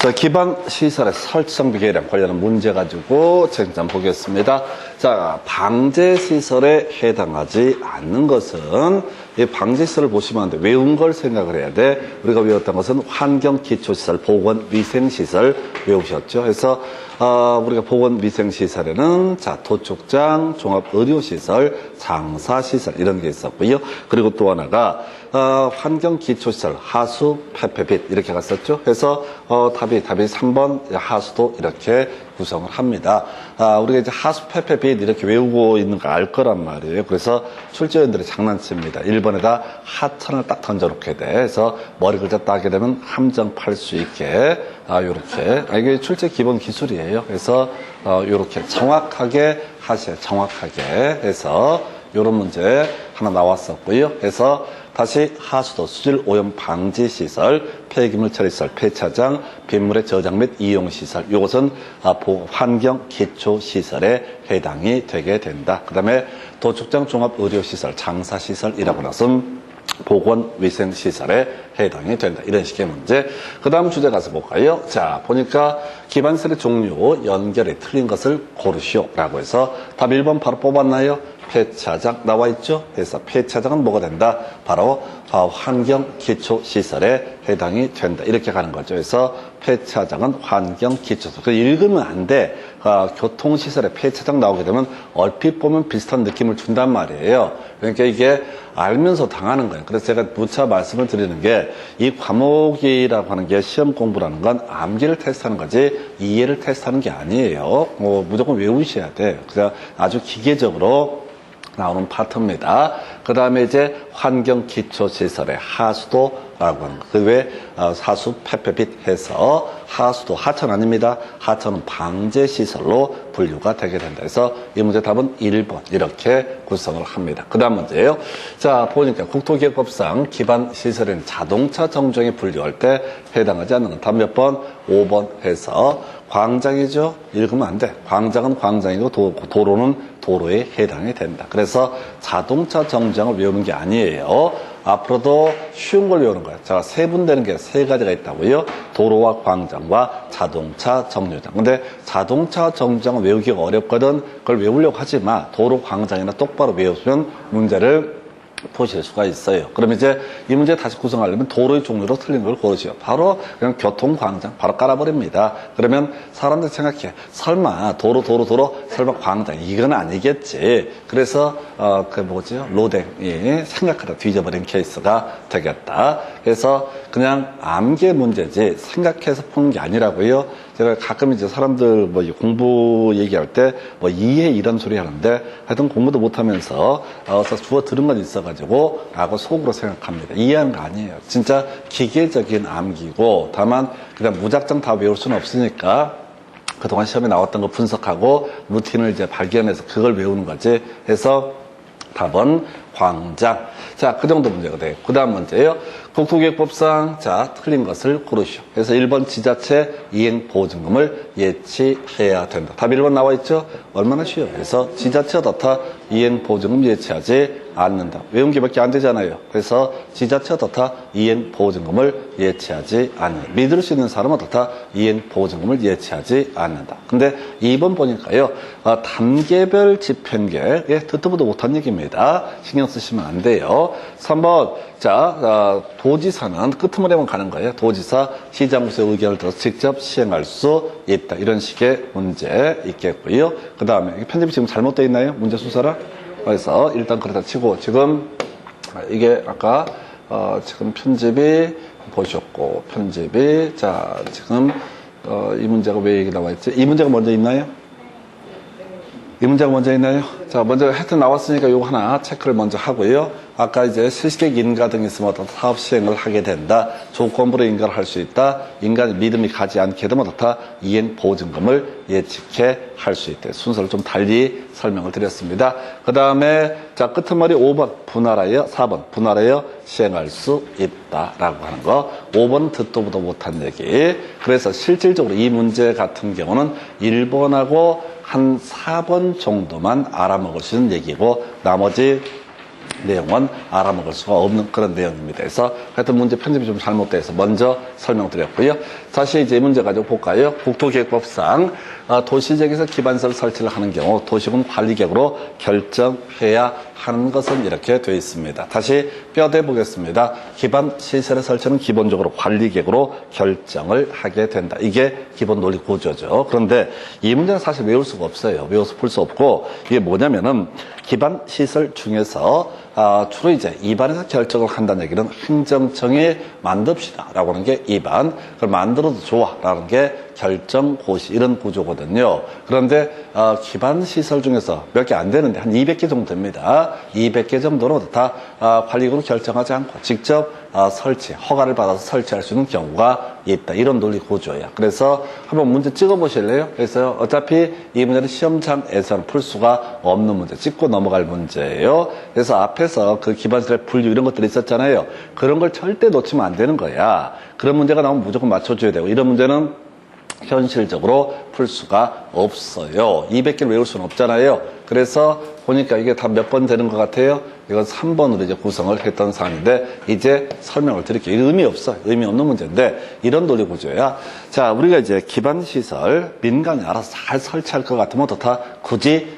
자, 기반 시설의 설정비 계량 관련한 문제 가지고 한번 보겠습니다. 자, 방제 시설에 해당하지 않는 것은 이 방제 시설을 보시면 안 돼. 외운 걸 생각을 해야 돼. 우리가 외웠던 것은 환경 기초시설, 보건 위생 시설 외우셨죠. 그래서 우리가 보건 위생 시설에는 자, 도축장, 종합 의료 시설, 장사 시설 이런 게 있었고요. 그리고 또 하나가 환경 기초시설, 하수, 폐폐빛 이렇게 갔었죠. 그래서 답이 3번 하수도 이렇게 구성을 합니다. 우리가 이제 하수, 폐폐빛 이렇게 외우고 있는 거 알 거란 말이에요. 그래서 출제위원들이 장난칩니다. 1번에다 하천을 딱 던져놓게 돼. 그래서 머리 글자 따게 되면 함정 팔 수 있게 요렇게 이게 출제 기본 기술이에요. 그래서 요렇게 정확하게 하셔야 정확하게 해서 요런 문제 하나 나왔었고요. 그래서 다시 하수도, 수질 오염 방지 시설, 폐기물 처리 시설, 폐차장, 빗물의 저장 및 이용 시설. 이것은 환경 기초 시설에 해당이 되게 된다. 그다음에 도축장 종합 의료 시설, 장사 시설이라고 하는 것은 보건 위생 시설에 해당이 된다. 이런 식의 문제. 그 다음 주제 가서 볼까요? 자, 보니까 기반시설의 종류, 연결이 틀린 것을 고르시오. 라고 해서 답 1번 바로 뽑았나요? 폐차장 나와 있죠? 그래서 폐차장은 뭐가 된다? 바로 환경 기초 시설에 해당이 된다. 이렇게 가는 거죠. 그래서 폐차장은 환경 기초 시설. 읽으면 안 돼. 교통시설에 폐차장 나오게 되면 얼핏 보면 비슷한 느낌을 준단 말이에요. 그러니까 이게 알면서 당하는 거예요. 그래서 제가 누차 말씀을 드리는 게 이 과목이라고 하는 게 시험 공부라는 건 암기를 테스트하는 거지 이해를 테스트하는 게 아니에요. 무조건 외우셔야 돼. 그래서 아주 기계적으로 나오는 파트입니다. 그 다음에 이제 환경 기초 시설의 하수도라고 하는 거. 그 외에 하수 폐폐빛 해서 하수도 하천 아닙니다. 하천은 방제 시설로 분류가 되게 된다. 그래서 이 문제 답은 1번 이렇게 구성을 합니다. 그 다음 문제예요. 자, 보니까 국토기획법상 기반 시설인 자동차 정류장에 분류할 때 해당하지 않는 건 답 몇 번? 5번 해서 광장이죠. 읽으면 안 돼. 광장은 광장이고 도로는 도로에 해당이 된다. 그래서 자동차 정류장을 외우는 게 아니에요. 앞으로도 쉬운 걸 외우는 거예요. 자, 세분되는 게 세 가지가 있다고요. 도로와 광장과 자동차 정류장. 근데 자동차 정류장은 외우기가 어렵거든. 그걸 외우려고 하지 마. 도로, 광장이나 똑바로 외우면 문제를 보실 수가 있어요. 그럼 이제 이 문제 다시 구성하려면 도로의 종류로 틀린 걸 고르시오. 바로 그냥 교통광장 바로 깔아버립니다. 그러면 사람들 생각해. 설마 도로 설마 광장 이건 아니겠지. 그래서 로댕이 생각하다 뒤져버린 케이스가 되겠다. 그래서 그냥 암기 문제지 생각해서 푸는 게 아니라고요. 제가 가끔 이제 사람들 공부 얘기할 때 이해 이런 소리 하는데 하여튼 공부도 못하면서 주워 들은 건 있어가지고 라고 속으로 생각합니다. 이해하는 거 아니에요. 진짜 기계적인 암기고 다만 그냥 무작정 다 외울 수는 없으니까 그동안 시험에 나왔던 거 분석하고 루틴을 이제 발견해서 그걸 외우는 거지. 해서 답은 광장. 자, 그 정도 문제가 돼요. 그 다음 문제예요. 국토기획법상 자, 틀린 것을 고르시오. 그래서 1번 지자체 이행보증금을 예치해야 된다. 답 1번 나와 있죠? 얼마나 쉬워요. 그래서 지자체가 어떻다 이행보증금 예치하지 않는다. 외운 게 몇 개 안 되잖아요. 그래서 지자체가 어떻다 이행보증금을 예치하지 않는다. 믿을 수 있는 사람은 어떻다 이행보증금을 예치하지 않는다. 근데 2번 보니까요. 단계별 집행계 듣도 보도 못한 얘기입니다. 신경 쓰시면 안 돼요. 3번 자, 도지사는 끄트머리만 가는 거예요. 도지사 시장구의 의견을 들어서 직접 시행할 수 있다. 이런 식의 문제 있겠고요. 그 다음에 편집이 지금 잘못되어 있나요? 문제 수사라? 그래서 일단 그렇다 치고 지금 이게 아까 지금 편집이 보셨고 편집이 자 지금 이 문제가 왜 여기 나와 있지? 이 문제가 먼저 있나요? 이 문제가 먼저 있나요? 자, 먼저 하여튼 나왔으니까 요거 하나 체크를 먼저 하고요. 아까 이제 실시객 인가 등이 있으면 어떤 사업 시행을 하게 된다. 조건부로 인가를 할 수 있다. 인간의 믿음이 가지 않게 되면 어떻다. 이행 보증금을 예측해 할 수 있다. 순서를 좀 달리 설명을 드렸습니다. 그 다음에 자, 끄트머리 5번 분할하여 4번 분할하여 시행할 수 있다라고 하는 거. 5번 듣도 보도 못한 얘기. 그래서 실질적으로 이 문제 같은 경우는 1번하고 한 4번 정도만 알아먹을 수 있는 얘기고 나머지 내용은 알아먹을 수가 없는 그런 내용입니다. 그래서 하여튼 문제 편집이 좀 잘못돼서 먼저 설명드렸고요. 다시 이제 이 문제 가지고 볼까요? 국토계획법상 도시지역에서 기반시설 설치를 하는 경우 도시군 관리계획으로 결정해야 하는 것은 이렇게 되어 있습니다. 다시 뼈대 보겠습니다. 기반시설의 설치는 기본적으로 관리계획으로 결정을 하게 된다. 이게 기본 논리 구조죠. 그런데 이 문제는 사실 외울 수가 없어요. 외워서 풀 수 없고 이게 뭐냐면은 기반시설 중에서 주로 이제 입안에서 결정을 한다는 얘기는 행정청이 만듭시다 라고 하는 게 입안, 그걸 만들어도 좋아 라는 게 결정고시 이런 구조거든요. 그런데 기반시설 중에서 몇 개 안 되는데 한 200개 정도 됩니다. 200개 정도로 다 관리국으로 결정하지 않고 직접 설치, 허가를 받아서 설치할 수 있는 경우가 있다. 이런 논리 구조야. 그래서 한번 문제 찍어 보실래요? 그래서 어차피 이 문제는 시험장에서는 풀 수가 없는 문제, 찍고 넘어갈 문제예요. 그래서 앞에서 그 기반시설의 분류 이런 것들이 있었잖아요. 그런 걸 절대 놓치면 안 되는 거야. 그런 문제가 나오면 무조건 맞춰줘야 되고, 이런 문제는 현실적으로 풀 수가 없어요. 200개를 외울 수는 없잖아요. 그래서 보니까 이게 다 몇 번 되는 것 같아요? 이건 3번으로 이제 구성을 했던 사안인데, 이제 설명을 드릴게요. 의미 없어. 의미 없는 문제인데, 이런 논리 구조야. 자, 우리가 이제 기반시설, 민간이 알아서 잘 설치할 것 같으면 어떻다? 굳이,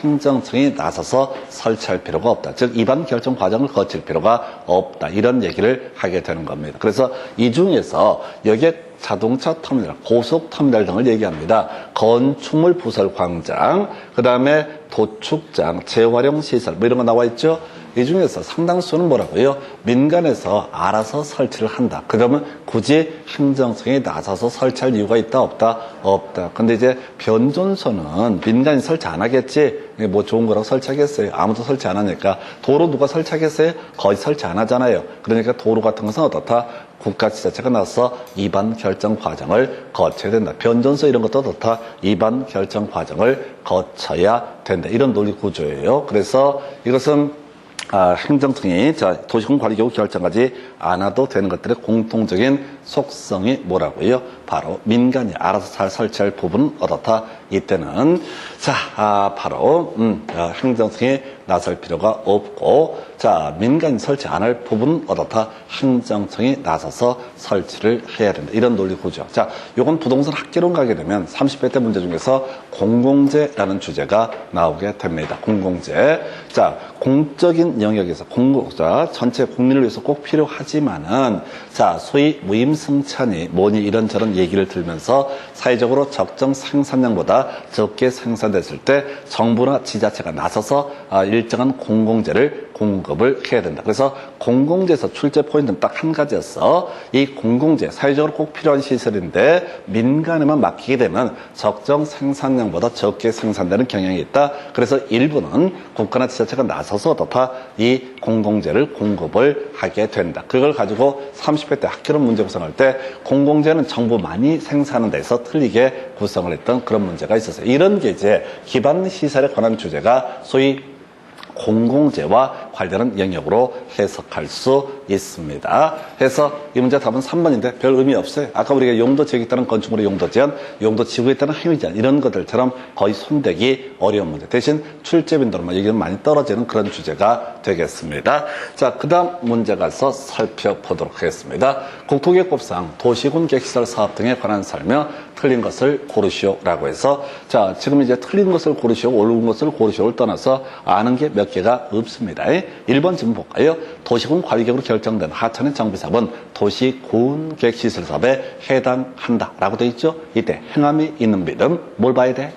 행정청이 나서서 설치할 필요가 없다. 즉, 입안 결정 과정을 거칠 필요가 없다. 이런 얘기를 하게 되는 겁니다. 그래서 이 중에서 여기에 자동차 터미널, 고속터미널 등을 얘기합니다. 건축물 부설 광장, 그 다음에 도축장, 재활용시설 뭐 이런 거 나와 있죠. 이 중에서 상당수는 뭐라고요? 민간에서 알아서 설치를 한다. 그러면 굳이 행정청이 나서서 설치할 이유가 있다 없다? 없다. 근데 이제 변전소는 민간이 설치 안 하겠지. 뭐 좋은 거라고 설치하겠어요? 아무도 설치 안 하니까. 도로 누가 설치하겠어요? 거의 설치 안 하잖아요. 그러니까 도로 같은 것은 어떻다? 국가지자체가 나서 입안 결정 과정을 거쳐야 된다. 변전소 이런 것도 어떻다? 입안 결정 과정을 거쳐야 된다. 이런 논리 구조예요. 그래서 이것은 행정청이 도시군 관리계획 결정하지 않아도 되는 것들의 공통적인 속성이 뭐라고요? 바로 민간이 알아서 잘 설치할 부분은 어떻다? 이때는 바로 행정청이 나설 필요가 없고, 민간이 설치 안 할 부분은 어떻다? 행정청이 나서서 설치를 해야 된다. 이런 논리 구조. 요건 부동산 학개론 가게 되면 30회 때 문제 중에서 공공재라는 주제가 나오게 됩니다. 공공재. 공적인 영역에서 전체 국민을 위해서 꼭 필요하지만은, 소위 무임승차니 뭐니 이런저런 얘기를 들면서 사회적으로 적정 생산량보다 적게 생산됐을 때 정부나 지자체가 나서서 일정한 공공재를 공급을 해야 된다. 그래서 공공재에서 출제 포인트는 딱 한 가지였어. 이 공공재, 사회적으로 꼭 필요한 시설인데 민간에만 맡기게 되면 적정 생산량보다 적게 생산되는 경향이 있다. 그래서 일부는 국가나 지자체가 나서서 어떻다? 이 공공재를 공급을 하게 된다. 그걸 가지고 30회 때 학교론 문제 구성할 때 공공재는 정부만이 생산하는 데서 틀리게 구성을 했던 그런 문제가 있었어요. 이런 게 이제 기반시설에 관한 주제가 소위 공공재와 관련한 영역으로 해석할 수 있습니다. 그래서 이 문제 답은 3번인데 별 의미 없어요. 아까 우리가 용도 지역에 따른 건축물의 용도 제한, 용도 지구에 따른 행위 제한 이런 것들처럼 거의 손대기 어려운 문제. 대신 출제 빈도로만 얘기는 많이 떨어지는 그런 주제가 되겠습니다. 그 다음 문제 가서 살펴보도록 하겠습니다. 국토계획법상 도시군 객시설 사업 등에 관한 설명, 틀린 것을 고르시오라고 해서 지금 이제 틀린 것을 고르시오, 옳은 것을 고르시오를 떠나서 아는 게 몇 개가 없습니다. 1번 질문 볼까요? 도시군 관리계획으로 결정된 하천의 정비사업은 도시군 객시설 사업에 해당한다라고 되어 있죠. 이때 행함이 있는 믿음 뭘 봐야 돼?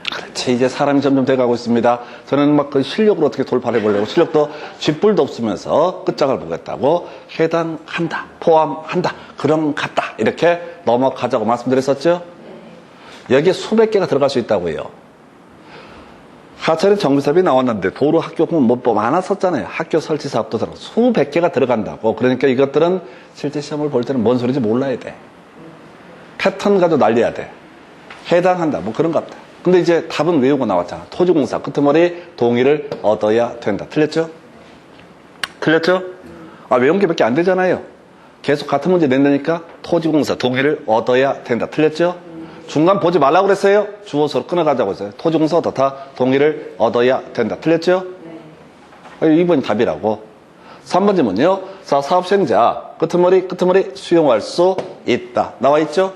그렇지. 이제 사람이 점점 돼가고 있습니다. 저는 막 그 실력으로 어떻게 돌파해 보려고, 실력도 쥐뿔도 없으면서 끝장을 보겠다고 해당한다, 포함한다, 그럼 같다 이렇게 넘어가자고 말씀드렸었죠. 여기에 수백 개가 들어갈 수 있다고 해요. 하천의 정비사업이 나왔는데 도로 학교 보면 뭐 많았었잖아요. 학교 설치 사업도 들어가고 수백 개가 들어간다고. 그러니까 이것들은 실제 시험을 볼 때는 뭔 소리인지 몰라야 돼. 패턴 가지고 날려야 돼. 해당한다 뭐 그런 것 같다. 근데 이제 답은 외우고 나왔잖아. 토지공사 끄트머리 동의를 얻어야 된다. 틀렸죠? 틀렸죠? 외운 게 몇 개 안 되잖아요. 계속 같은 문제 낸다니까 토지공사 동의를 얻어야 된다. 틀렸죠? 중간 보지 말라고 그랬어요? 주어서로 끊어가자고 했어요. 토지공사 어떻다? 동의를 얻어야 된다. 틀렸죠? 2번이 답이라고. 3번 질문요. 자, 사업시행자 끄트머리 수용할 수 있다. 나와 있죠?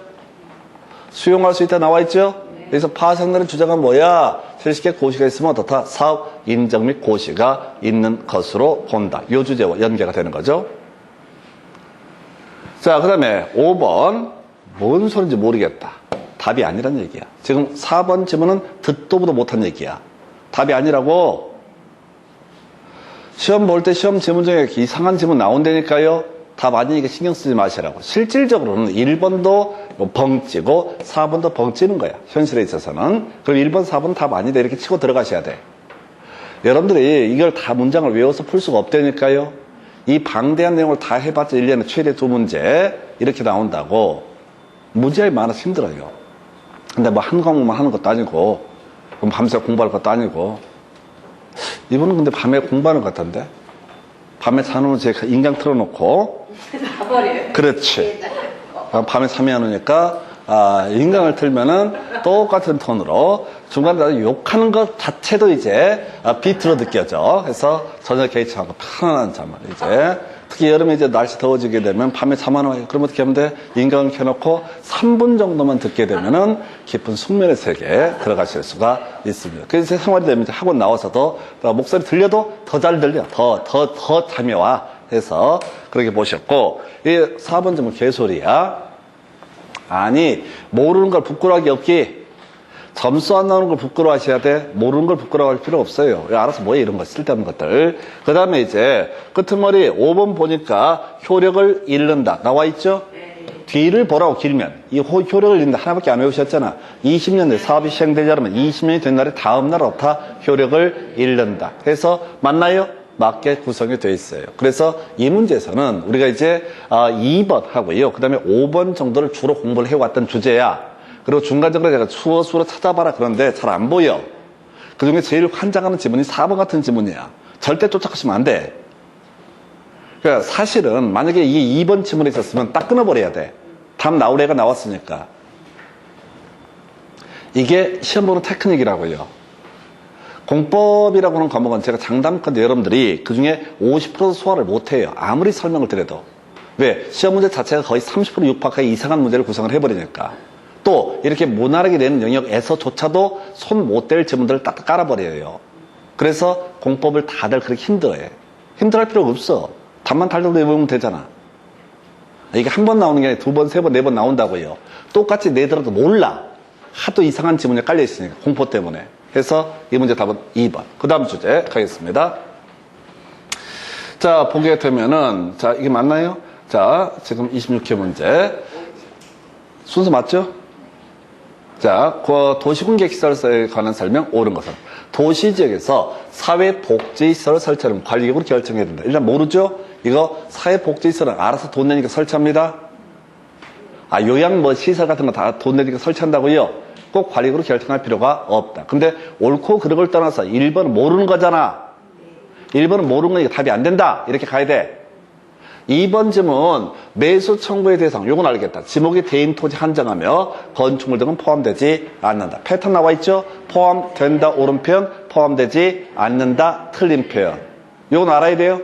수용할 수 있다 나와 있죠? 그래서 파생되는 주제가 뭐야? 실시계 고시가 있으면 어떻다? 사업 인정 및 고시가 있는 것으로 본다. 이 주제와 연계가 되는 거죠. 자, 그 다음에 5번. 뭔 소린지 모르겠다. 답이 아니란 얘기야. 지금 4번 질문은 듣도 보도 못한 얘기야. 답이 아니라고. 시험 볼 때 시험 지문 중에 이상한 지문 나온다니까요. 답 아니니까 신경 쓰지 마시라고. 실질적으로는 1번도 벙찌고 4번도 벙찌는 거야. 현실에 있어서는. 그럼 1번, 4번 답 아니다 이렇게 치고 들어가셔야 돼. 여러분들이 이걸 다 문장을 외워서 풀 수가 없다니까요. 이 방대한 내용을 다 해봤자 1년에 최대 2문제 이렇게 나온다고. 문제가 많아서 힘들어요. 근데 뭐 한 과목만 하는 것도 아니고 그럼 밤새 공부할 것도 아니고. 이분은 근데 밤에 공부하는 것 같던데. 밤에 자놓으면 제가 인강 틀어놓고 자버려요. 그렇지. 밤에 잠이 안 오니까 인강을 틀면은 똑같은 톤으로 중간에 욕하는 것 자체도 이제 비트로 느껴져. 그래서 전혀 개의치 않고 편안한 잠을 이제 특히 여름에 이제 날씨 더워지게 되면 밤에 잠 안 와요. 그러면 어떻게 하면 돼? 인강을 켜놓고 3분 정도만 듣게 되면은 깊은 숙면의 세계에 들어가실 수가 있습니다. 그래서 생활이 되면 이제 학원 나와서도 목소리 들려도 더 잘 들려. 더 잠이 와. 해서 그렇게 보셨고, 이 4번 점은 개소리야. 아니, 모르는 걸 부끄러워하기 없기. 점수 안 나오는 걸 부끄러워하셔야 돼. 모르는 걸 부끄러워할 필요 없어요. 알아서 뭐해 이런 거 쓸데없는 것들. 그 다음에 이제 끄트머리 5번 보니까 효력을 잃는다 나와 있죠? 뒤를 보라고. 길면 이 효력을 잃는다 하나밖에 안 외우셨잖아. 20년 내 사업이 시행되려면 20년이 된 날에 다음 날 없다. 효력을 잃는다 해서 맞나요? 맞게 구성이 되어 있어요. 그래서 이 문제에서는 우리가 이제 2번 하고요. 그 다음에 5번 정도를 주로 공부를 해왔던 주제야. 그리고 중간적으로 제가 수어로 찾아봐라 그런데 잘 안 보여. 그 중에 제일 환장하는 지문이 4번 같은 지문이야. 절대 쫓아가시면 안 돼. 그러니까 사실은 만약에 이게 2번 지문이 있었으면 딱 끊어버려야 돼. 답 나올 애가 나왔으니까. 이게 시험 보는 테크닉이라고요. 공법이라고 하는 과목은 제가 장담컨대 여러분들이 그 중에 50% 소화를 못해요. 아무리 설명을 드려도. 왜? 시험 문제 자체가 거의 30% 육박하게 이상한 문제를 구성을 해버리니까. 또 이렇게 무난하게 내는 영역에서조차도 손 못 댈 지문들을 딱 깔아버려요. 그래서 공법을 다들 그렇게 힘들어해. 힘들어할 필요가 없어. 답만 달달도 외우면 되잖아. 이게 한 번 나오는 게 아니라 2번, 3번, 4번 나온다고요. 똑같이 내더라도 몰라. 하도 이상한 지문이 깔려있으니까 공포 때문에. 그래서 이 문제 답은 2번. 그 다음 주제 가겠습니다. 자, 보게 되면은, 자, 이게 맞나요? 자, 지금 26회 문제. 순서 맞죠? 자, 그 도시공개시설에 관한 설명 옳은 것은 도시지역에서 사회복지시설을 설치하는 관리局으로 결정해야 된다. 일단 모르죠? 이거 사회복지시설은 알아서 돈 내니까 설치합니다. 요양 뭐 시설 같은 거 다 돈 내니까 설치한다고요? 꼭 관리국으로 결정할 필요가 없다. 근데 옳고 그른 걸 떠나서 1번은 모르는 거잖아. 1번은 모르는 거니까 답이 안 된다. 이렇게 가야 돼. 2번 지문 매수 청구의 대상 요건 알겠다. 지목이 대인 토지 한정하며 건축물 등은 포함되지 않는다. 패턴 나와 있죠? 포함된다 옳은 표현, 포함되지 않는다 틀린 표현. 요건 알아야 돼요.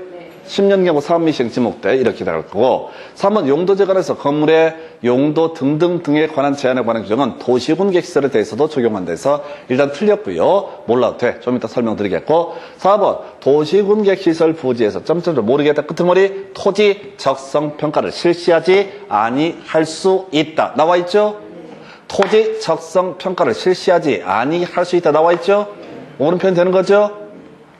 10년 경고 사업미시행 지목대 이렇게 나올 거고. 3번 용도제 관해서 건물의 용도 등등등에 관한 제한에 관한 규정은 도시군객시설에 대해서도 적용한다 해서 일단 틀렸고요. 몰라도 돼. 좀 이따 설명드리겠고. 4번 도시군객시설 부지에서 점점점 모르겠다 끄트머리 토지 적성평가를 실시하지 아니할 수 있다. 나와 있죠? 토지 적성평가를 실시하지 아니할 수 있다. 나와 있죠? 옳은 표현 되는 거죠?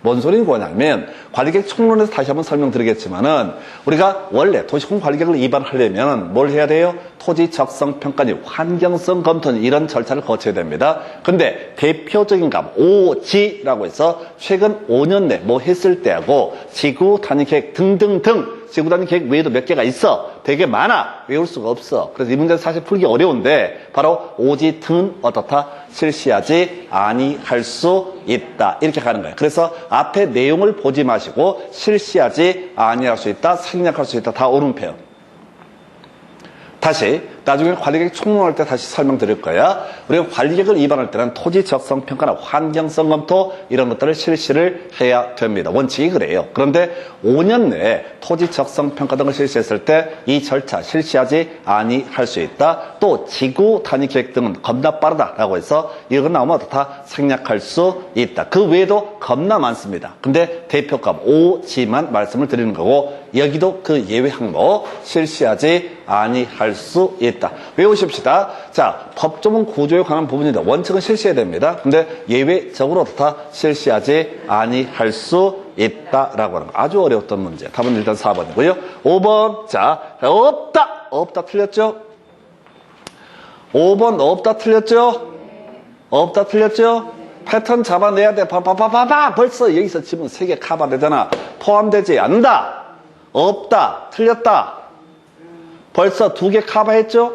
뭔 소리인 거냐면 관리계획 총론에서 다시 한번 설명드리겠지만은 우리가 원래 도시공 관리계획을 위반하려면 뭘 해야 돼요? 토지 적성 평가니 환경성 검토니 이런 절차를 거쳐야 됩니다. 근데 대표적인 값 OG라고 해서 최근 5년 내 뭐 했을 때하고 지구 단위 계획 등등등 지구 단위 계획 외에도 몇 개가 있어. 되게 많아. 외울 수가 없어. 그래서 이 문제는 사실 풀기 어려운데 바로 OG 등은 어떻다? 실시하지 아니할 수 있다. 이렇게 가는 거예요. 그래서 앞에 내용을 보지 마시고 실시하지 아니할 수 있다, 생략할 수 있다. 다 옳은 표현. 다시 나중에 관리계획 총론할 때 다시 설명드릴 거야. 우리가 관리계획을 위반할 때는 토지 적성 평가나 환경성 검토 이런 것들을 실시를 해야 됩니다. 원칙이 그래요. 그런데 5년 내에 토지 적성 평가 등을 실시했을 때 이 절차 실시하지 아니할 수 있다. 또 지구 단위 계획 등은 겁나 빠르다라고 해서 이거 나오면 다 생략할 수 있다. 그 외에도 겁나 많습니다. 근데 대표값 5지만 말씀을 드리는 거고 여기도 그 예외 항목 실시하지 아니할 수 있다. 외우십시다. 자, 법조문 구조에 관한 부분인데 원칙은 실시해야 됩니다. 근데 예외적으로 다 실시하지 아니할 수 있다라고 하는 거. 아주 어려웠던 문제. 답은 일단 4번이고요. 5번. 자, 없다. 없다 틀렸죠? 5번 없다 틀렸죠? 없다 틀렸죠? 패턴 잡아내야 돼. 봐봐. 벌써 여기서 지금 3개 커버되잖아. 포함되지 않는다. 없다. 틀렸다. 벌써 2개 커버했죠?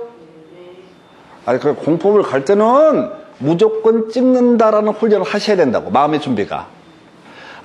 아니, 그 공법을 갈 때는 무조건 찍는다라는 훈련을 하셔야 된다고. 마음의 준비가.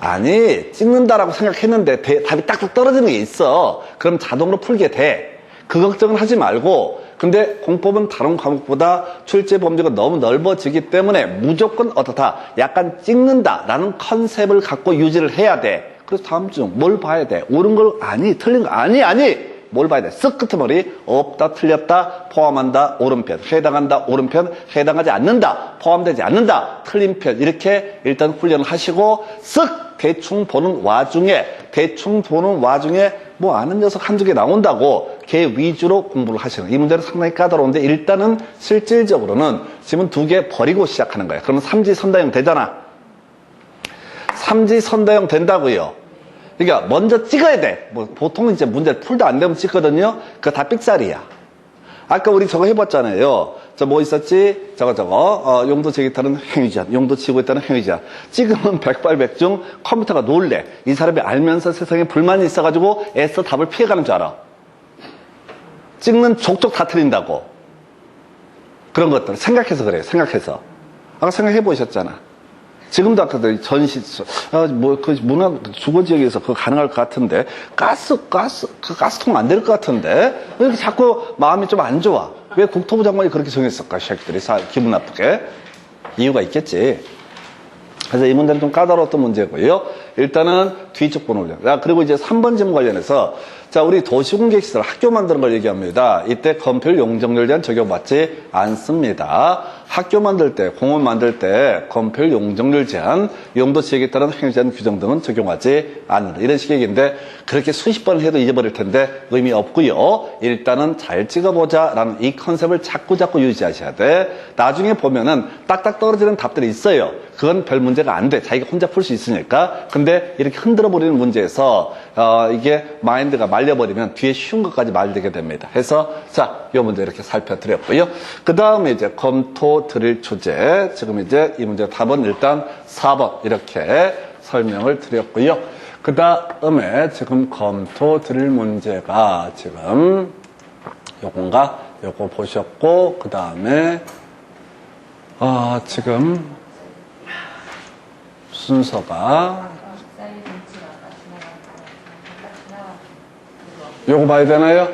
아니, 찍는다라고 생각했는데 답이 딱딱 떨어지는 게 있어. 그럼 자동으로 풀게 돼. 그 걱정은 하지 말고. 근데 공법은 다른 과목보다 출제 범주가 너무 넓어지기 때문에 무조건 어떻다. 약간 찍는다라는 컨셉을 갖고 유지를 해야 돼. 그래서 다음 중 뭘 봐야 돼? 옳은 걸 아니, 틀린 거 아니. 뭘 봐야 돼? 쓱 끄트머리. 없다, 틀렸다, 포함한다, 옳은 편. 해당한다, 옳은 편. 해당하지 않는다, 포함되지 않는다, 틀린 편. 이렇게 일단 훈련을 하시고 쓱 대충 보는 와중에 뭐 아는 녀석 한두 개 나온다고 걔 위주로 공부를 하시는. 이 문제는 상당히 까다로운데 일단은 실질적으로는 지문 2개 버리고 시작하는 거예요. 그러면 삼지선다형 되잖아. 삼지선다형 된다고요. 그러니까 먼저 찍어야 돼. 뭐 보통은 이제 문제 풀도 안 되면 찍거든요. 그거 다 삑살이야. 아까 우리 저거 해봤잖아요. 저 뭐 있었지? 용도 제기타는 행위자, 용도 치고 있다는 행위자. 찍으면 백발백중 컴퓨터가 놀래. 이 사람이 알면서 세상에 불만이 있어가지고 애써 답을 피해가는 줄 알아. 찍는 족족 다 틀린다고. 그런 것들 생각해서 그래요. 생각해서. 아까 생각해보셨잖아. 지금도 아까 전시, 그 문화 주거 지역에서 그거 가능할 것 같은데, 가스통 안 될 것 같은데, 왜 이렇게 자꾸 마음이 좀 안 좋아? 왜 국토부 장관이 그렇게 정했을까? 새끼들이 기분 나쁘게. 이유가 있겠지. 그래서 이 문제는 좀 까다로웠던 문제고요. 일단은 뒤쪽 번호 올려. 그리고 이제 3번 질문 관련해서 자, 우리 도시공개시설 학교 만드는 걸 얘기합니다. 이때 건폐율 용적률에 대한 적용받지 않습니다. 학교 만들 때, 공원 만들 때 건폐율 용적률 제한, 용도 지역에 따른 행위 제한 규정 등은 적용하지 않는다. 이런 식의 얘기인데 그렇게 수십 번을 해도 잊어버릴 텐데 의미 없고요. 일단은 잘 찍어보자라는 이 컨셉을 자꾸 유지하셔야 돼. 나중에 보면은 딱딱 떨어지는 답들이 있어요. 그건 별 문제가 안 돼. 자기가 혼자 풀 수 있으니까. 근데 이렇게 흔들어 버리는 문제에서 이게 마인드가 말려버리면 뒤에 쉬운 것까지 말리게 됩니다. 해서 자, 이 문제 이렇게 살펴드렸고요. 그 다음에 이제 검토 드릴 주제. 지금 이제 이 문제 답은 일단 4번 이렇게 설명을 드렸고요. 그 다음에 지금 검토 드릴 문제가 지금 요건가? 요거 보셨고, 그 다음에 지금 순서가 요거 봐야 되나요?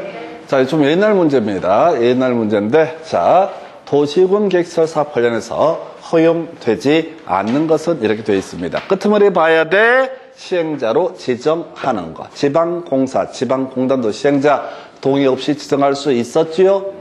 자, 좀 옛날 문제입니다. 옛날 문제인데, 자, 도시군 계획시설 사업 관련해서 허용되지 않는 것은 이렇게 되어 있습니다. 끄트머리 봐야 돼. 시행자로 지정하는 것. 지방공사, 지방공단도 시행자 동의 없이 지정할 수 있었지요?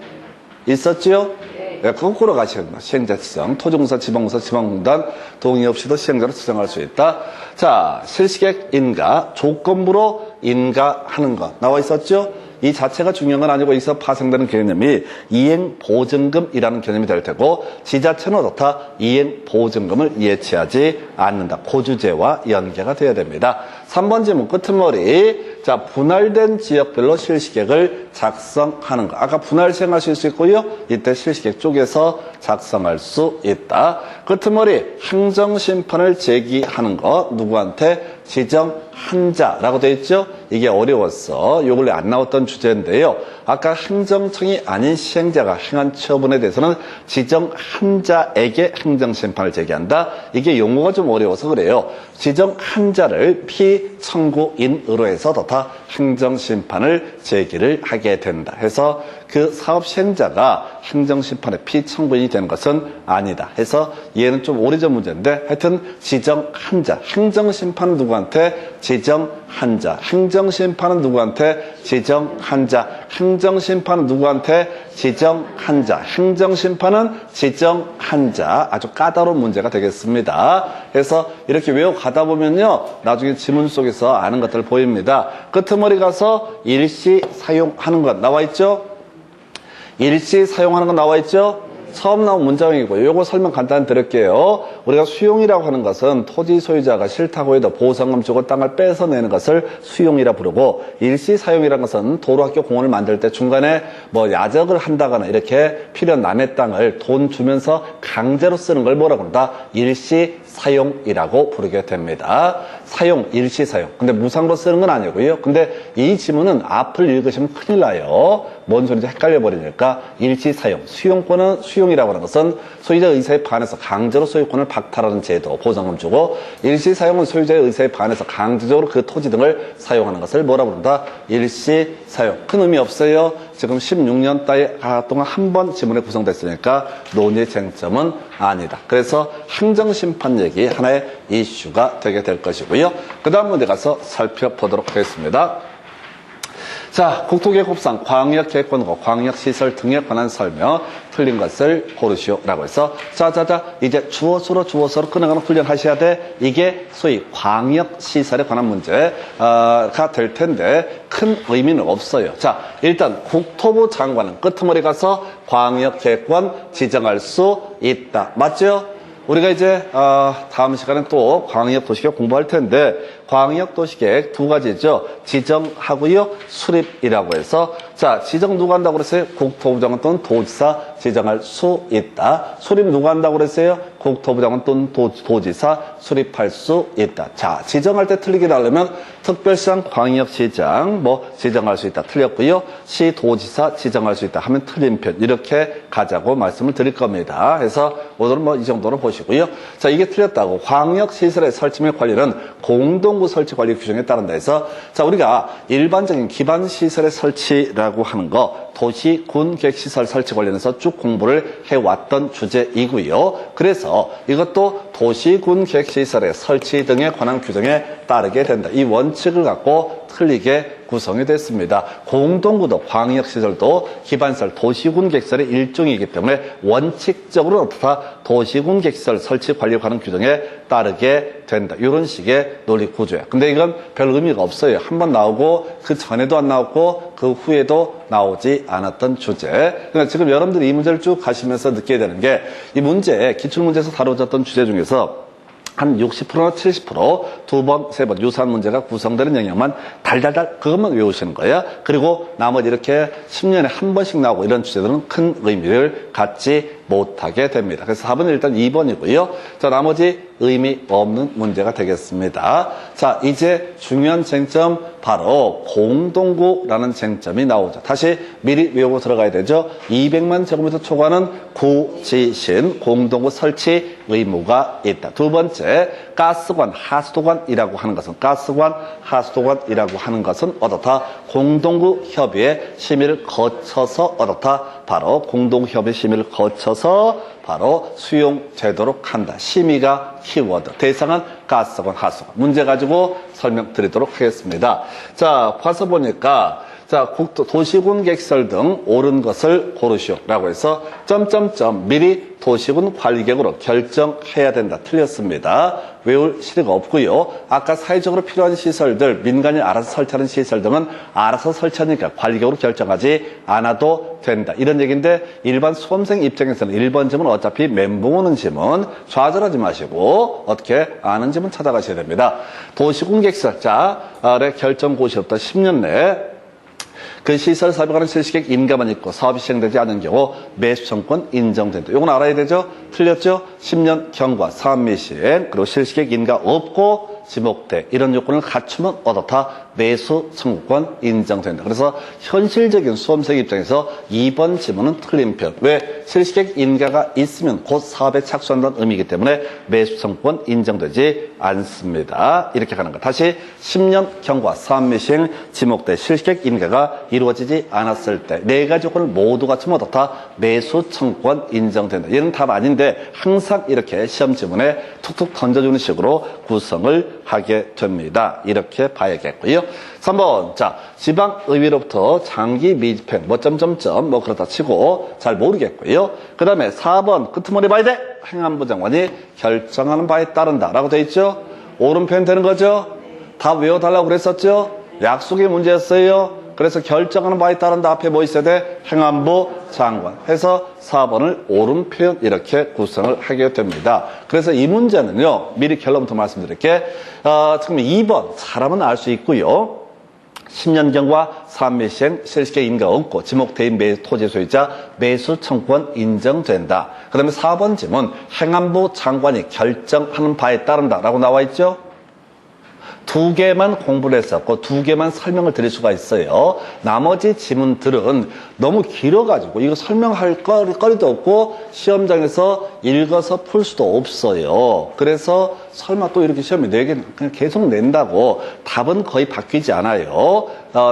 네, 거꾸로 가시는 거예요. 시행자 지정. 토지공사, 지방공사, 지방공단 동의 없이도 시행자로 지정할 수 있다. 자, 실시계획 인가, 조건부로 인가하는 것. 나와 있었죠? 이 자체가 중요한 건 아니고 여기서 파생되는 개념이 이행보증금이라는 개념이 될 테고, 지자체는 어떻다? 이행보증금을 예치하지 않는다. 고주제와 연계가 되어야 됩니다. 3번 질문 끄트머리. 자, 분할된 지역별로 실시계획을 작성하는 거. 아까 분할 시행하실 수 있고요. 이때 실시계획 쪽에서 작성할 수 있다. 끄트머리. 행정심판을 제기하는 거. 누구한테? 지정한 자라고 되어 있죠? 이게 어려웠어. 요 근래 안 나왔던 주제인데요. 아까 행정청이 아닌 시행자가 행한 처분에 대해서는 지정한 자에게 행정심판을 제기한다. 이게 용어가 좀 어려워서 그래요. 지정한 자를 피청구인으로 해서 다 행정심판을 제기를 하게 된다. 해서 그 사업 시행자가 행정심판의 피청구인이 되는 것은 아니다. 해서 얘는 좀 오래전 문제인데 하여튼 지정한 자, 행정심판은 누구한테? 지정한 자. 행정심판은 누구한테? 지정한 자. 행정심판은 누구한테? 지정한 자. 행정심판은 지정한 자. 아주 까다로운 문제가 되겠습니다. 그래서 이렇게 외워가다 보면요, 나중에 지문 속에서 아는 것들 보입니다. 끄트머리 가서 일시 사용하는 것 나와 있죠? 일시 사용하는 거 나와 있죠? 처음 나온 문장이고요. 요거 설명 간단히 드릴게요. 우리가 수용이라고 하는 것은 토지 소유자가 싫다고 해도 보상금 주고 땅을 뺏어내는 것을 수용이라 부르고, 일시 사용이라는 것은 도로학교 공원을 만들 때 중간에 뭐 야적을 한다거나 이렇게 필요 남의 땅을 돈 주면서 강제로 쓰는 걸 뭐라고 한다? 일시 사용이라고 부르게 됩니다. 사용, 일시 사용. 근데 무상으로 쓰는 건 아니고요. 근데 이 지문은 앞을 읽으시면 큰일 나요. 뭔 소리인지 헷갈려 버리니까 일시 사용. 수용권은 수용이라고 하는 것은 소유자 의사에 반해서 강제로 소유권을 박탈하는 제도, 보상금 주고, 일시 사용은 소유자의 의사에 반해서 강제적으로 그 토지 등을 사용하는 것을 뭐라고 부른다? 일시 사용. 큰 의미 없어요. 지금 16년 동안 한 번 지문에 구성됐으니까 논의 쟁점은 아니다. 그래서 행정심판 얘기 하나의 이슈가 되게 될 것이고요. 그 다음 문제 가서 살펴보도록 하겠습니다. 자, 국토계획법상 광역계획권과 광역시설 등에 관한 설명, 틀린 것을 고르시오라고 해서, 자자자, 이제 주어서로 끊어가는 훈련 하셔야 돼. 이게 소위 광역시설에 관한 문제가 될 텐데 큰 의미는 없어요. 자, 일단 국토부 장관은 끄트머리 가서 광역계획권 지정할 수 있다. 맞죠? 우리가 이제 다음 시간에 또 광역도시계획 공부할 텐데, 광역도시계획 두 가지죠. 지정하고요, 수립이라고 해서, 자, 지정 누가 한다고 그랬어요? 국토부 장관 또는 도지사 지정할 수 있다. 수립 누가 한다고 그랬어요? 국토부 장관 또는 도지사 수립할 수 있다. 자, 지정할 때 틀리게 하려면 특별시장, 광역시장 뭐 지정할 수 있다. 틀렸고요. 시도지사 지정할 수 있다 하면 틀린 편. 이렇게 가자고 말씀을 드릴 겁니다. 그래서 오늘은 뭐 이 정도로 보시고요. 자, 이게 틀렸다고. 광역시설의 설치 및 관리는 공동구 설치 관리 규정에 따른다 해서, 자, 우리가 일반적인 기반시설의 설치라고 하는 거, 도시, 군, 계획시설 설치 관련해서 쭉 공부를 해왔던 주제이고요. 그래서 이것도 도시, 군, 계획시설의 설치 등에 관한 규정에 따르게 된다. 이 원칙을 갖고 틀리게 구성이 됐습니다. 공동구도, 광역시설도 기반시설, 도시군 계획시설의 일종이기 때문에 원칙적으로 다 도시군 계획시설 설치 관리에 관한 규정에 따르게 된다. 이런 식의 논리 구조야. 근데 이건 별 의미가 없어요. 한 번 나오고 그 전에도 안 나왔고 그 후에도 나오지 않았던 주제. 그러니까 지금 여러분들이 이 문제를 쭉 가시면서 느끼게 되는 게, 이 문제, 기출문제에서 다뤄졌던 주제 중에서 한 60%나 70% 두 번, 세 번 유사한 문제가 구성되는 영역만 달달달 그것만 외우시는 거예요. 그리고 나머지 이렇게 10년에 한 번씩 나오고 이런 주제들은 큰 의미를 갖지 못하게 됩니다. 그래서 4번은 일단 2번이고요. 자, 나머지 의미 없는 문제가 되겠습니다. 자, 이제 중요한 쟁점 바로 공동구라는 쟁점이 나오죠. 다시 미리 외우고 들어가야 되죠. 200만 제곱미터 초과는 구지신 공동구 설치 의무가 있다. 두 번째, 가스관, 하수도관이라고 하는 것은, 가스관, 하수도관이라고 하는 것은 어떻다? 공동구 협의회 심의를 거쳐서 어떻다? 바로 공동협의 심의를 거쳐서 바로 수용되도록 한다. 심의가 키워드. 대상은 가스관, 하수관. 문제 가지고 설명드리도록 하겠습니다. 자, 봐서 보니까, 자, 도시군 계획시설 등 옳은 것을 고르시오라고 해서 점점점 미리 도시군 관리계획으로 결정해야 된다. 틀렸습니다. 외울 실의가 없고요. 아까 사회적으로 필요한 시설들, 민간이 알아서 설치하는 시설 등은 알아서 설치하니까 관리계획으로 결정하지 않아도 된다. 이런 얘기인데, 일반 수험생 입장에서는 1번 지문 어차피 멘붕 오는 지문 좌절하지 마시고 어떻게 아는 지문 찾아가셔야 됩니다. 도시군 계획시설, 자, 결정고시부터 10년 내에 그 시설 사업에 관한 실시계획 인가만 있고 사업이 시행되지 않은 경우 매수청권 인정된다. 이건 알아야 되죠? 틀렸죠? 10년 경과, 사업미시행, 그리고 실시객 인가 없고 지목대 이런 요건을 갖추면 어떻다? 매수 청구권 인정된다. 그래서 현실적인 수험생 입장에서 2번 지문은 틀린 편. 왜? 실시객 인가가 있으면 곧 사업에 착수한다는 의미이기 때문에 매수 청구권 인정되지 않습니다. 이렇게 가는 거. 다시 10년 경과, 사업미시행, 지목대, 실시객 인가가 이루어지지 않았을 때 네 가지 요건을 모두 갖추면 어떻다? 매수 청구권 인정된다. 얘는 답 아닌데 항상 이렇게 시험 지문에 툭툭 던져주는 식으로 구성을 하게 됩니다. 이렇게 봐야겠고요. 3번. 자, 지방의회로부터 장기 미집행, 뭐 그렇다 치고 잘 모르겠고요. 그 다음에 4번. 끄트머리 봐야 돼. 행안부 장관이 결정하는 바에 따른다. 라고 돼 있죠? 옳은 표현 되는 거죠? 다 외워달라고 그랬었죠? 약속의 문제였어요. 그래서 결정하는 바에 따른다 앞에 뭐 있어야 돼? 행안부 장관 해서 4번을 옳은 표현 이렇게 구성을 하게 됩니다. 그래서 이 문제는요. 미리 결론부터 말씀드릴게. 지금 2번 잘하면 알 수 있고요. 10년 경과 사업미시행 실시객 인가 없고 지목대인 토지 소유자 매수 청구권 인정된다. 그 다음에 4번 지문 행안부 장관이 결정하는 바에 따른다 라고 나와 있죠. 두 개만 공부를 했었고 두 개만 설명을 드릴 수가 있어요. 나머지 지문들은 너무 길어가지고 이거 설명할 거리도 없고 시험장에서 읽어서 풀 수도 없어요. 그래서 설마 또 이렇게 시험에 4개 그냥 계속 낸다고 답은 거의 바뀌지 않아요.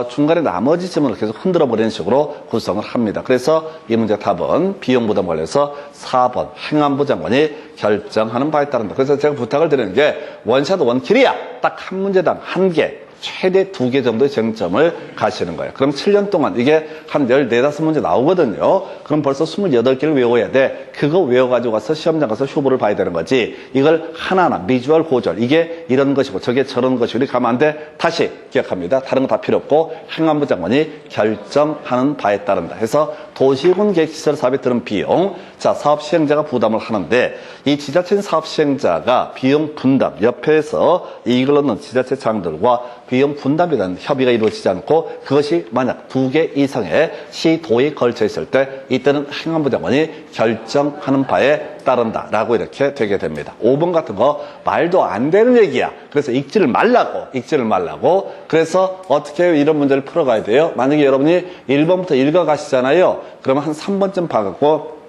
중간에 나머지 지문을 계속 흔들어 버리는 식으로 구성을 합니다. 그래서 이 문제 답은 비용 부담 관련해서 4번 행안부 장관이 결정하는 바에 따른다. 그래서 제가 부탁을 드리는 게 원샷 원킬이야. 딱 한 문제당 1개. 최대 2개 정도의 쟁점을 가시는 거예요. 그럼 7년 동안 이게 한 14, 15문제 나오거든요. 그럼 벌써 28개를 외워야 돼. 그거 외워가지고 가서 시험장 가서 효부를 봐야 되는 거지. 이걸 하나하나 미주얼 고절. 이게 이런 것이고 저게 저런 것이고 이렇게 가면 안 돼. 다시 기억합니다. 다른 거 다 필요 없고 행안부 장관이 결정하는 바에 따른다. 해서 도시군 계획시설 사업에 드는 비용. 자, 사업 시행자가 부담을 하는데 이 지자체인 사업 시행자가 비용 분담 옆에서 이걸 넣는 지자체 장들과 비용 분담에 대한 협의가 이루어지지 않고 그것이 만약 2개 이상의 시도에 걸쳐 있을 때 이때는 행안부 장관이 결정하는 바에 따른다라고 이렇게 되게 됩니다. 5번 같은 거 말도 안 되는 얘기야. 그래서 읽지를 말라고. 그래서 어떻게 해요? 이런 문제를 풀어가야 돼요. 만약에 여러분이 1번부터 읽어가시잖아요. 그러면 한 3번쯤 봐갖고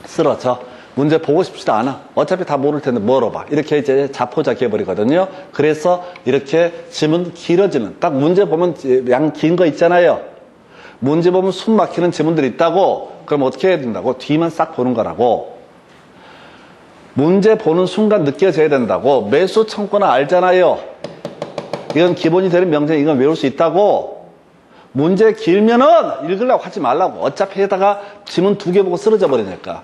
쓰러져. 문제 보고 싶지도 않아. 어차피 다 모를 텐데 물어봐. 이렇게 이제 자포자기 해버리거든요. 그래서 이렇게 지문 길어지는, 딱 문제 보면 양 긴 거 있잖아요. 문제 보면 숨 막히는 지문들이 있다고. 그럼 어떻게 해야 된다고? 뒤만 싹 보는 거라고. 문제 보는 순간 느껴져야 된다고. 매수 청구는 알잖아요. 이건 기본이 되는 명제, 이건 외울 수 있다고. 문제 길면은 읽으려고 하지 말라고. 어차피 해다가 지문 2개 보고 쓰러져 버리니까.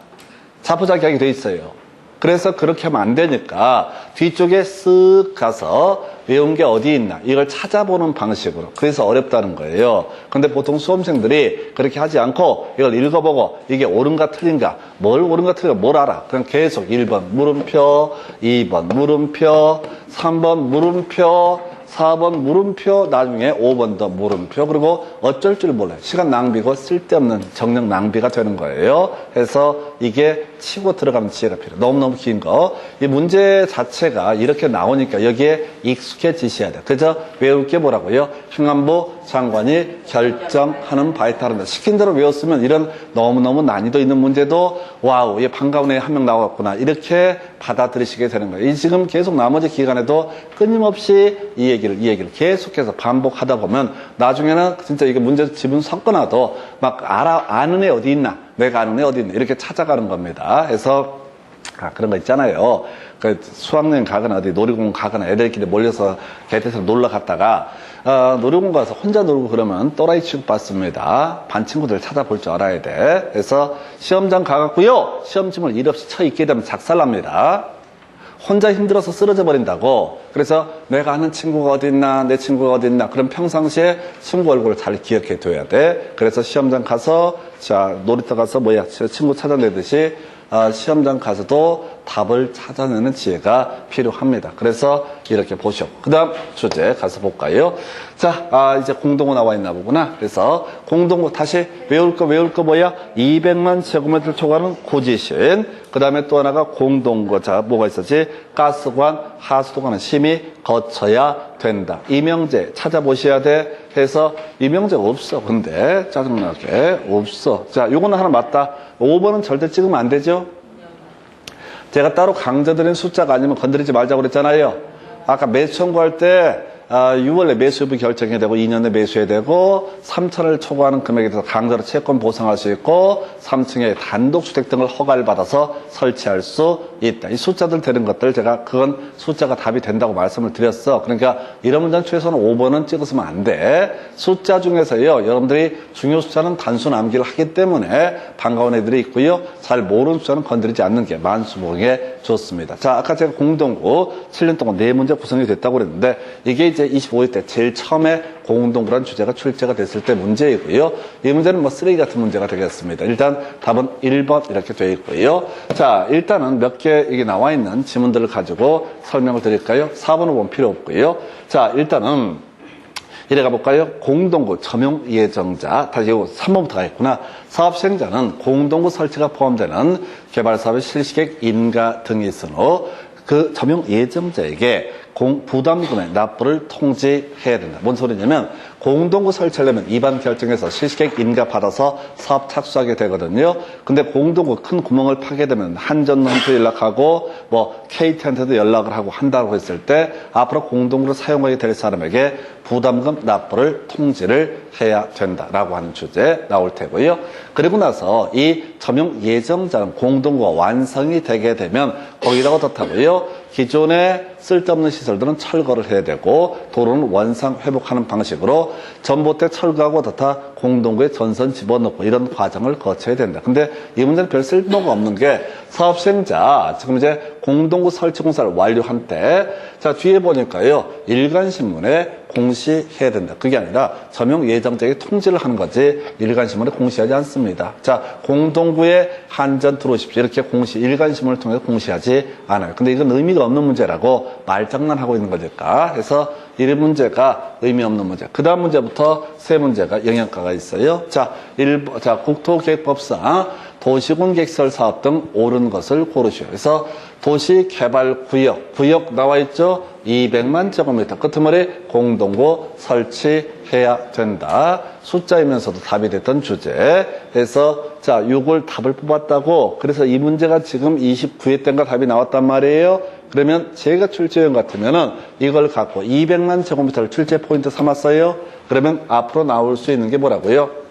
자포자기하게 돼 있어요. 그래서 그렇게 하면 안 되니까 뒤쪽에 쓱 가서 외운 게 어디 있나 이걸 찾아보는 방식으로. 그래서 어렵다는 거예요. 근데 보통 수험생들이 그렇게 하지 않고 이걸 읽어보고 이게 옳은가 틀린가, 뭘 옳은가 틀린가 뭘 알아. 그냥 계속 1번 물음표, 2번 물음표, 3번 물음표, 4번 물음표, 나중에 5번 더 물음표. 그리고 어쩔 줄 몰라요. 시간 낭비고 쓸데없는 정력 낭비가 되는 거예요. 그래서 이게 치고 들어가는 지혜가 필요해요. 너무너무 긴 거. 이 문제 자체가 이렇게 나오니까 여기에 익숙해지셔야 돼요. 그래서 외울 게 뭐라고요? 행안부 장관이 결정하는 바에 따른다. 시킨 대로 외웠으면 이런 너무너무 난이도 있는 문제도 와우, 얘 반가운 애 한 명 나왔구나. 이렇게 받아들이시게 되는 거예요. 이 지금 계속 나머지 기간에도 끊임없이 이 얘기를 계속해서 반복하다 보면 나중에는 진짜 이게 문제 지문 섞어놔도 막 아는 애 어디 있나, 내가 아는 애 어디 있나 이렇게 찾아가는 겁니다. 그래서 그런 거 있잖아요. 그 수학여행 가거나 어디 놀이공원 가거나 애들끼리 몰려서 개태에서 놀러 갔다가 놀이공원 가서 혼자 놀고 그러면 또라이 취급받습니다. 반 친구들 찾아볼 줄 알아야 돼. 그래서 시험장 가갖고요. 시험지문을 일 없이 쳐 있게 되면 작살납니다. 혼자 힘들어서 쓰러져 버린다고. 그래서 내가 아는 친구가 어디 있나, 내 친구가 어디 있나. 그럼 평상시에 친구 얼굴을 잘 기억해 둬야 돼. 그래서 시험장 가서, 자, 놀이터 가서 친구 찾아내듯이 시험장 가서도 답을 찾아내는 지혜가 필요합니다. 그래서 이렇게 보시오. 그 다음 주제 가서 볼까요? 자, 이제 공동구 나와 있나 보구나. 그래서 공동구 다시 외울 거 뭐야? 200만 제곱미터 초과하는 고지신. 그 다음에 또 하나가 공동구. 자, 뭐가 있었지? 가스관, 하수도관은 심히 거쳐야 된다. 이명제 찾아보셔야 돼. 해서 이명제가 없어. 근데 짜증나게 없어. 자, 요거는 하나 맞다. 5번은 절대 찍으면 안 되죠? 제가 따로 강조드린 숫자가 아니면 건드리지 말자고 그랬잖아요. 아까 매수 청구할 때 6월에 매수 여부 결정해야 되고 2년 내 매수해야 되고 3천을 초과하는 금액에 대해서 강제로 채권 보상할 수 있고 3층에 단독주택 등을 허가를 받아서 설치할 수 있다. 이 숫자들 되는 것들 제가 그건 숫자가 답이 된다고 말씀을 드렸어. 그러니까 이런 문제는 최소한 5번은 찍었으면 안 돼. 숫자 중에서요. 여러분들이 중요 숫자는 단순 암기를 하기 때문에 반가운 애들이 있고요. 잘 모르는 숫자는 건드리지 않는 게 만수무강에 좋습니다. 자, 아까 제가 공동구 7년 동안 4문제 구성이 됐다고 그랬는데 이게 이제 25회 때 제일 처음에 공동구라는 주제가 출제가 됐을 때 문제이고요. 이 문제는 뭐 쓰레기 같은 문제가 되겠습니다. 일단 답은 1번 이렇게 되어 있고요. 자, 일단은 몇 개 이게 나와 있는 지문들을 가지고 설명을 드릴까요? 4번, 5번 필요 없고요. 자, 일단은 이래 가볼까요? 공동구 점용 예정자. 다시 이거 3번부터 가겠구나. 사업 시행자는 공동구 설치가 포함되는 개발 사업의 실시계획, 인가 등이 있은 후 그 점용 예정자에게 부담금의 납부를 통지해야 된다. 뭔 소리냐면 공동구 설치하려면 입안 결정해서 실시계획 인가 받아서 사업 착수하게 되거든요. 근데 공동구 큰 구멍을 파게 되면 한전한테 연락하고 뭐 KT한테도 연락을 하고 한다고 했을 때 앞으로 공동구를 사용하게 될 사람에게 부담금 납부를 통지를 해야 된다라고 하는 주제 나올 테고요. 그리고 나서 이 점용 예정자는 공동구가 완성이 되게 되면 거기다가 덧하고요. 기존에 쓸데없는 시설들은 철거를 해야 되고 도로는 원상 회복하는 방식으로 전봇대 철거하고 덧하 공동구에 전선 집어넣고 이런 과정을 거쳐야 된다. 근데 이 문제는 별 쓸모가 없는 게 사업 시행자 지금 이제 공동구 설치 공사를 완료한 때 자 뒤에 보니까요. 일간신문에 공시해야 된다. 그게 아니라 점용 예정자에게 통지를 하는 거지 일간신문에 공시하지 않습니다. 자, 공동구에 한전 들어오십시오. 이렇게 일간신문을 통해서 공시하지 않아요. 근데 이건 의미가 없는 문제라고 말장난하고 있는 거니까 해서 이 문제가 의미 없는 문제. 그 다음 문제부터 세 문제가 영향가가 있어요. 자, 국토계획법상 도시군객시설 사업 등 옳은 것을 고르시오. 그래서 도시개발구역 나와 있죠? 200만 제곱미터. 끝머리 공동구 설치해야 된다. 숫자이면서도 답이 됐던 주제. 그래서 자, 6월 답을 뽑았다고. 그래서 이 문제가 지금 29회 때인가 답이 나왔단 말이에요. 그러면 제가 출제원 같으면은 이걸 갖고 200만 제곱미터를 출제 포인트 삼았어요. 그러면 앞으로 나올 수 있는 게 뭐라고요?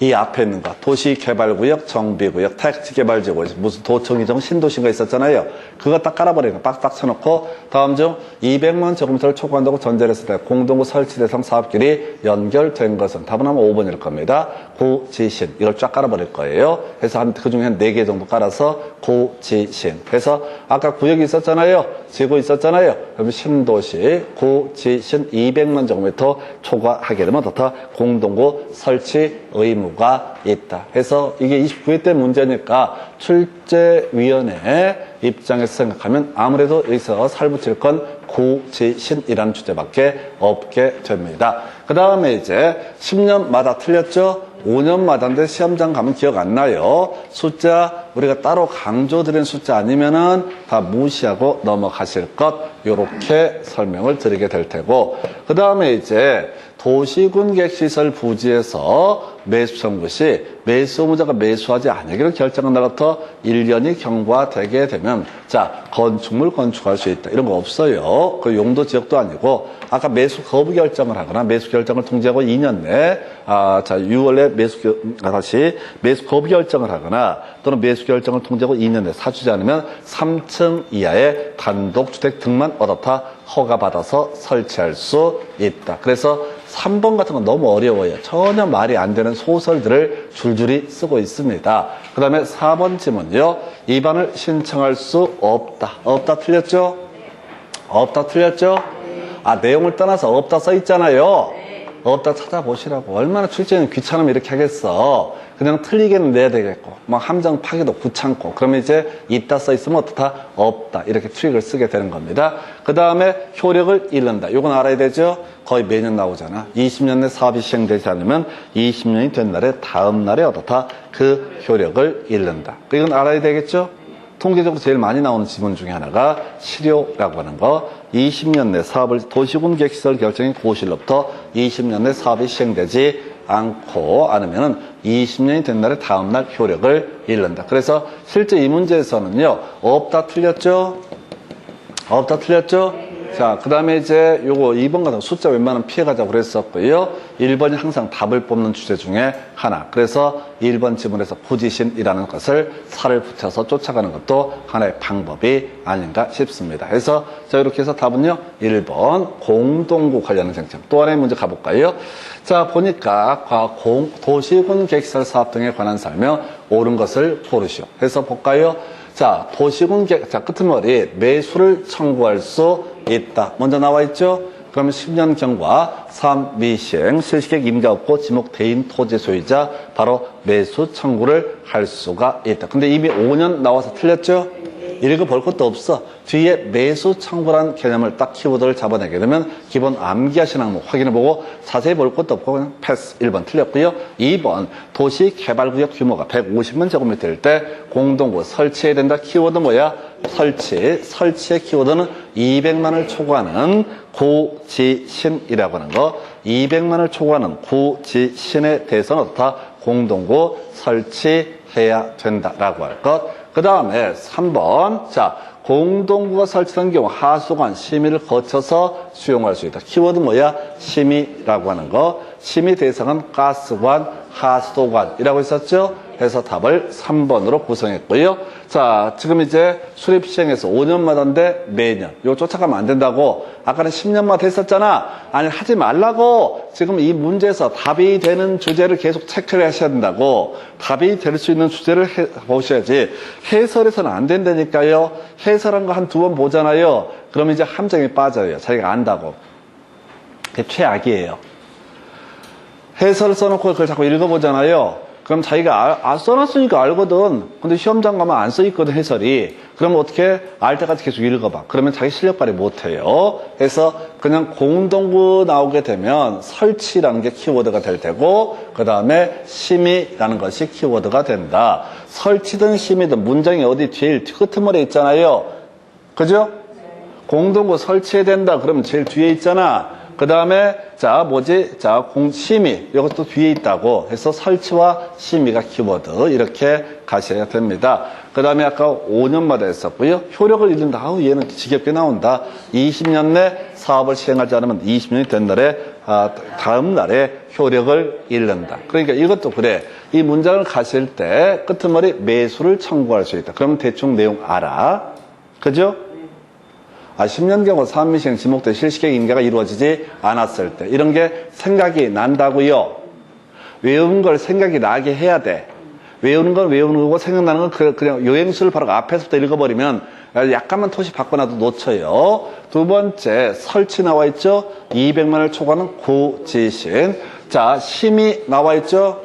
이 앞에 있는 거 도시개발구역, 정비구역, 택지개발지구 무슨 도청이정 신도시가 있었잖아요. 그거 딱 깔아버리는 거 빡빡 쳐놓고 다음 중 200만 제곱미터를 초과한다고 전제를 했을 때 공동구 설치 대상 사업끼리 연결된 것은 답은 아마 5번일 겁니다. 구지신 이걸 쫙 깔아버릴 거예요. 그래서 그중에 한 4개 정도 깔아서 구지신. 그래서 아까 구역이 있었잖아요. 지구 있었잖아요. 그러면 신도시, 구지신 200만 제곱미터 초과하게 되면 더 공동구 설치 의무가 있다. 해서 이게 29회 때 문제니까 출제위원회 입장에서 생각하면 아무래도 여기서 살붙일 건 구지신이라는 주제밖에 없게 됩니다. 그 다음에 이제 10년마다 틀렸죠? 5년마다인데 시험장 가면 기억 안 나요. 숫자 우리가 따로 강조드린 숫자 아니면은 다 무시하고 넘어가실 것 요렇게 설명을 드리게 될 테고 그 다음에 이제 도시군객시설 부지에서 매수 청구 시 매수 의무자가 매수하지 않기로 결정한 날부터 1년이 경과되게 되면 자 건축물 건축할 수 있다. 이런 거 없어요. 그 용도 지역도 아니고 아까 매수 거부 결정을 하거나 매수 결정을 통지하고 2년 내 6월에 매수 거부 결정을 하거나 또는 매수 결정을 통지하고 2년 내 사주지 않으면 3층 이하의 단독주택 등만 얻었다 허가받아서 설치할 수 있다. 그래서 3번 같은 건 너무 어려워요. 전혀 말이 안 되는 소설들을 줄줄이 쓰고 있습니다. 그 다음에 4번 지문요. 입안을 신청할 수 없다. 없다 틀렸죠? 없다 틀렸죠? 아, 내용을 떠나서 없다 써 있잖아요. 없다 찾아보시라고. 얼마나 출제는 귀찮으면 이렇게 하겠어. 그냥 틀리게는 내야 되겠고, 막 함정 파기도 귀찮고, 그러면 이제 있다 써 있으면 어떻다? 없다. 이렇게 트릭을 쓰게 되는 겁니다. 그 다음에 효력을 잃는다. 요건 알아야 되죠? 거의 매년 나오잖아. 20년 내 사업이 시행되지 않으면 20년이 된 날에 다음 날에 어떻다? 그 효력을 잃는다. 이건 알아야 되겠죠? 통계적으로 제일 많이 나오는 지문 중에 하나가 실효라고 하는 거. 20년 내 사업을 도시군 계획시설 결정이 고시로부터 20년 내 사업이 시행되지 않고 않으면은 20년이 된 날에 다음 날 효력을 잃는다. 그래서 실제 이 문제에서는요, 없다 틀렸죠? 없다 틀렸죠? 자, 그 다음에 이제 요거 2번 같은 숫자 웬만하면 피해가자고 그랬었고요. 1번이 항상 답을 뽑는 주제 중에 하나. 그래서 1번 지문에서 포지션이라는 것을 살을 붙여서 쫓아가는 것도 하나의 방법이 아닌가 싶습니다. 그래서 자, 이렇게 해서 답은요, 1번 공동구 관련한 쟁점. 또 하나의 문제 가볼까요? 자, 보니까 도시군 계획시설 사업 등에 관한 설명 옳은 것을 고르시오. 해서 볼까요? 자, 도시군 계획, 자, 끝머리 매수를 청구할 수 있다. 먼저 나와 있죠? 그러면 10년 경과 3 미시행 실시계획 임가 없고 지목 대인 토지 소유자 바로 매수 청구를 할 수가 있다. 근데 이미 5년 나와서 틀렸죠? 읽어볼 것도 없어. 뒤에 매수 청구라는 개념을 딱 키워드를 잡아내게 되면 기본 암기하신 항목 확인해보고 자세히 볼 것도 없고 그냥 패스. 1번 틀렸고요. 2번 도시개발구역 규모가 150만 제곱미터일 때 공동구 설치해야 된다. 키워드 뭐야? 설치의 키워드는 200만을 초과하는 구지신이라고 하는 거. 200만을 초과하는 구지신에 대해서는 어떻다? 공동구 설치해야 된다라고 할 것. 그 다음에 3번. 자, 공동구가 설치된 경우 하수관 심의를 거쳐서 수용할 수 있다. 키워드 뭐야? 심의라고 하는 거. 심의 대상은 가스관, 하수도관이라고 했었죠? 해서 답을 3번으로 구성했고요. 자, 지금 이제 수립 시행해서 5년마다인데 매년. 이거 쫓아가면 안 된다고. 아까는 10년마다 했었잖아. 아니, 하지 말라고. 지금 이 문제에서 답이 되는 주제를 계속 체크를 하셔야 된다고. 답이 될 수 있는 주제를 보셔야지. 해설에서는 안 된다니까요. 해설한 거 한 2번 보잖아요. 그러면 이제 함정에 빠져요. 자기가 안다고. 그게 최악이에요. 해설을 써놓고 그걸 자꾸 읽어보잖아요. 그럼 자기가 써놨으니까 알거든. 근데 시험장 가면 안 써있거든, 해설이. 그러면 어떻게? 알 때까지 계속 읽어봐. 그러면 자기 실력 발휘 못해요. 그래서 그냥 공동구 나오게 되면 설치라는 게 키워드가 될 테고, 그 다음에 심의라는 것이 키워드가 된다. 설치든 심의든 문장이 어디 제일 끝머리에 있잖아요. 그죠? 공동구 설치해야 된다. 그러면 제일 뒤에 있잖아. 그 다음에 자 심의 이것도 뒤에 있다고 해서 설치와 심의가 키워드 이렇게 가셔야 됩니다. 그 다음에 아까 5년마다 했었고요. 효력을 잃는다. 아우 얘는 지겹게 나온다. 20년 내 사업을 시행하지 않으면 20년이 된 날에 다음 날에 효력을 잃는다. 그러니까 이것도 그래. 이 문장을 가실 때 끝머리 매수를 청구할 수 있다. 그러면 대충 내용 알아. 그죠? 10년 경우 사업미시행 지목대 실시계획 인가가 이루어지지 않았을 때 이런 게 생각이 난다고요. 외운 걸 생각이 나게 해야 돼. 외우는 건 외우는 거고 생각나는 건 그냥 요행수를 바로 앞에서부터 읽어버리면 약간만 토시 바꿔놔도 놓쳐요. 두 번째 설치 나와 있죠. 200만을 초과하는 구지신. 자, 심의 나와 있죠.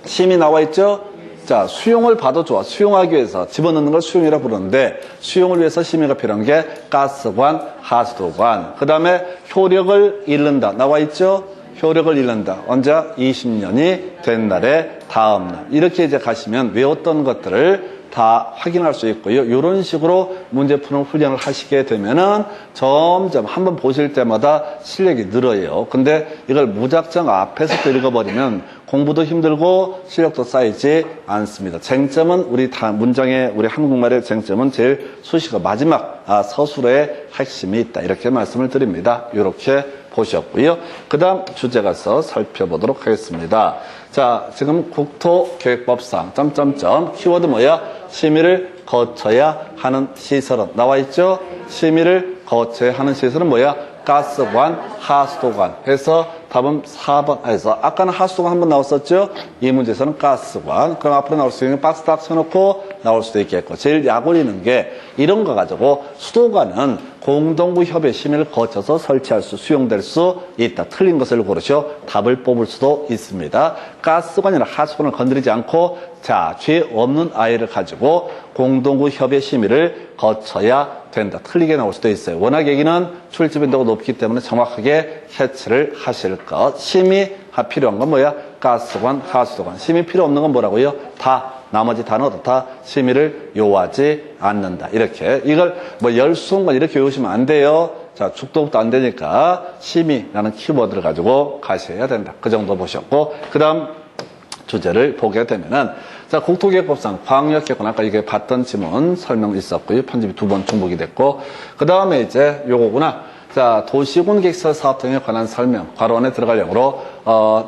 심의 나와 있죠. 자, 수용을 봐도 좋아. 수용하기 위해서 집어넣는 걸 수용이라 부르는데 수용을 위해서 심의가 필요한 게 가스관, 하수도관. 그 다음에 효력을 잃는다. 나와 있죠? 효력을 잃는다. 언제? 20년이 된 날에 다음 날. 이렇게 이제 가시면 외웠던 것들을 다 확인할 수 있고요. 이런 식으로 문제 푸는 훈련을 하시게 되면은 점점 한번 보실 때마다 실력이 늘어요. 근데 이걸 무작정 앞에서 읽어버리면 공부도 힘들고 실력도 쌓이지 않습니다. 쟁점은 우리 우리 한국말의 쟁점은 제일 수식어 마지막 서술의 핵심이 있다. 이렇게 말씀을 드립니다. 이렇게 보셨고요. 그 다음 주제 가서 살펴보도록 하겠습니다. 자, 지금 국토계획법상 키워드 뭐야? 심의를 거쳐야 하는 시설은 나와 있죠? 심의를 거쳐야 하는 시설은 뭐야? 가스관, 하수도관 해서 답은 4번 해서 아까는 하수도관 한번 나왔었죠? 이 문제에서는 가스관. 그럼 앞으로 나올 수 있는 박스 딱 쳐놓고 나올 수도 있겠고 제일 약 올리는 게 이런 거 가지고 수도관은 공동구 협의 심의를 거쳐서 수용될 수 있다. 틀린 것을 고르시오. 답을 뽑을 수도 있습니다. 가스관이나 하수관을 건드리지 않고 자, 죄 없는 아이를 가지고 공동구 협의 심의를 거쳐야 된다. 틀리게 나올 수도 있어요. 워낙 여기는 출제 빈도가 높기 때문에 정확하게 캐치를 하실 것. 심의 필요한 건 뭐야? 가스관, 하수관. 심의 필요 없는 건 뭐라고요? 다. 나머지 단어도 다 심의를 요하지 않는다. 이렇게. 이걸 뭐 열수만 이렇게 외우시면 안 돼요. 자, 죽도부터 안 되니까 심의라는 키워드를 가지고 가셔야 된다. 그 정도 보셨고. 그 다음 주제를 보게 되면은 자, 국토계획법상 광역계획권 아까 이게 봤던 지문 설명 있었고요. 편집이 2번 중복이 됐고. 그 다음에 이제 요거구나. 자, 도시군계획설 사업 등에 관한 설명, 괄호 안에 들어갈 영어로,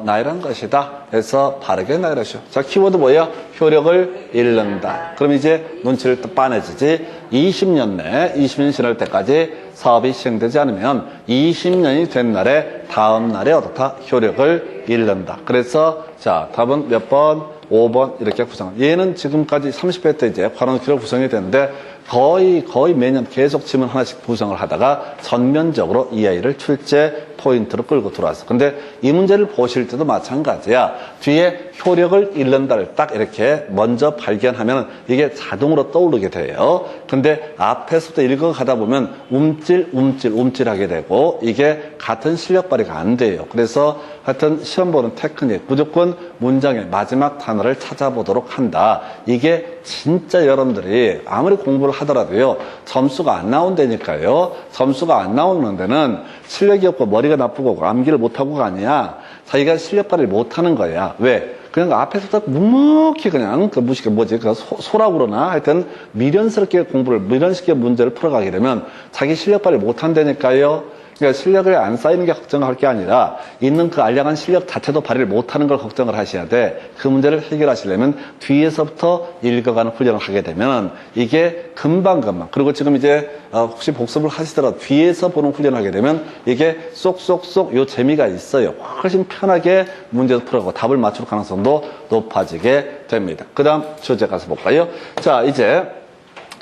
나이란 것이다. 해서 바르게 나이라시오. 자, 키워드 뭐예요? 효력을 잃는다. 그럼 이제 눈치를 또 빠내지지. 20년 지날 때까지 사업이 시행되지 않으면 20년이 된 날에, 다음 날에 어떻다? 효력을 잃는다. 그래서, 자, 답은 몇 번? 5번 이렇게 구성. 얘는 지금까지 30회 때 이제 관원키로 구성이 되는데 거의 매년 계속 지문 하나씩 구성을 하다가 전면적으로 이 아이를 출제 포인트로 끌고 들어왔어. 근데 이 문제를 보실 때도 마찬가지야. 뒤에 효력을 잃는다를 딱 이렇게 먼저 발견하면 이게 자동으로 떠오르게 돼요. 근데 앞에서부터 읽어가다 보면 움찔하게 되고 이게 같은 실력 발휘가 안 돼요. 그래서 하여튼 시험 보는 테크닉 무조건 문장의 마지막 단어를 찾아보도록 한다. 이게 진짜 여러분들이 아무리 공부를 하더라도요. 점수가 안 나온다니까요. 점수가 안 나오는 데는 실력이 없고 머리가 나쁘고 암기를 못하고가 아니야. 자기가 실력 발휘를 못하는 거야. 왜? 그냥 앞에서 묵묵히 그냥 소라고 그러나 하여튼 미련스럽게 미련스럽게 문제를 풀어가게 되면 자기 실력 발휘 못한다니까요. 그러니까 실력을 안 쌓이는 게 걱정할 게 아니라 있는 그 알량한 실력 자체도 발휘를 못하는 걸 걱정을 하셔야 돼. 그 문제를 해결하시려면 뒤에서부터 읽어가는 훈련을 하게 되면 이게 금방 그리고 지금 이제 혹시 복습을 하시더라도 뒤에서 보는 훈련을 하게 되면 이게 쏙쏙쏙 요 재미가 있어요. 훨씬 편하게 문제도 풀어가고 답을 맞출 가능성도 높아지게 됩니다. 그 다음 주제 가서 볼까요? 자, 이제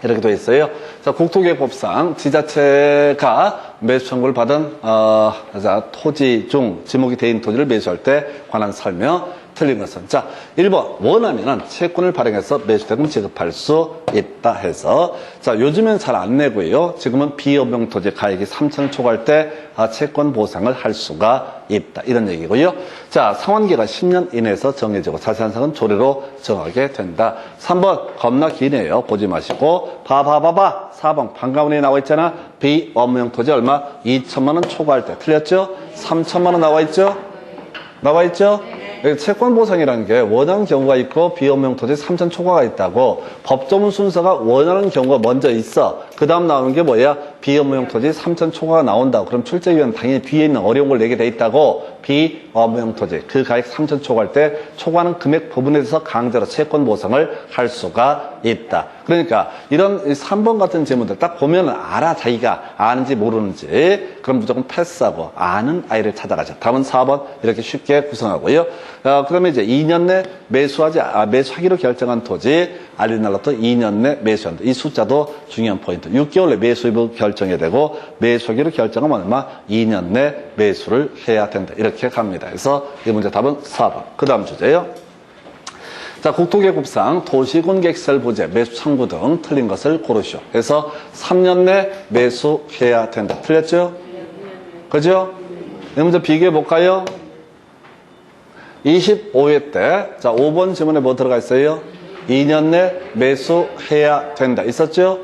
이렇게 돼 있어요. 자, 국토계획법상 지자체가 매수 청구를 받은 토지 중 지목이 돼 토지를 매수할 때 관한 설명. 틀린 것은 자, 1번 원하면은 채권을 발행해서 매수대금 지급할 수 있다 해서 자, 요즘엔 잘 안 내고요. 지금은 비업용 토지 가액이 3천을 초과할 때 채권 보상을 할 수가 있다. 이런 얘기고요. 자, 상환기가 10년 이내에서 정해지고 자세한 사항은 조례로 정하게 된다. 3번 겁나 기네요. 보지 마시고 4번 방과문에 나와 있잖아. 비업용 토지 얼마? 2천만 원 초과할 때. 틀렸죠? 3천만 원 나와 있죠? 채권 보상이라는 게 원하는 경우가 있고 비업용 토지 3천 초과가 있다고. 법조문 순서가 원하는 경우가 먼저 있어. 그 다음 나오는 게 뭐야? 비업용 토지 3천 초과가 나온다고. 그럼 출제위원 당연히 뒤에 있는 어려운 걸 내게 돼 있다고. 비업용 토지 그 가액 3천 초과할 때 초과하는 금액 부분에 대해서 강제로 채권 보상을 할 수가 있다. 그러니까 이런 3번 같은 질문들 딱 보면 알아. 자기가 아는지 모르는지. 그럼 무조건 패스하고 아는 아이를 찾아가죠. 답은 4번 이렇게 쉽게 구성하고요. 그러면 이제 2년 내 매수하기로 결정한 토지 알리날로또 2년 내 매수한다. 이 숫자도 중요한 포인트. 6개월 내 매수입을 결정해야 되고 매수하기로 결정하면 얼마? 2년 내 매수를 해야 된다. 이렇게 갑니다. 그래서 이 문제 답은 4번. 그 다음 주제요. 자, 국토계획법상 도시군계획시설 부재, 매수 청구 등 틀린 것을 고르시오. 그래서 3년 내 매수해야 된다. 틀렸죠? 그죠? 이 문제 비교해 볼까요? 25회 때, 자, 5번 지문에 뭐 들어가 있어요? 2년 내 매수해야 된다. 있었죠?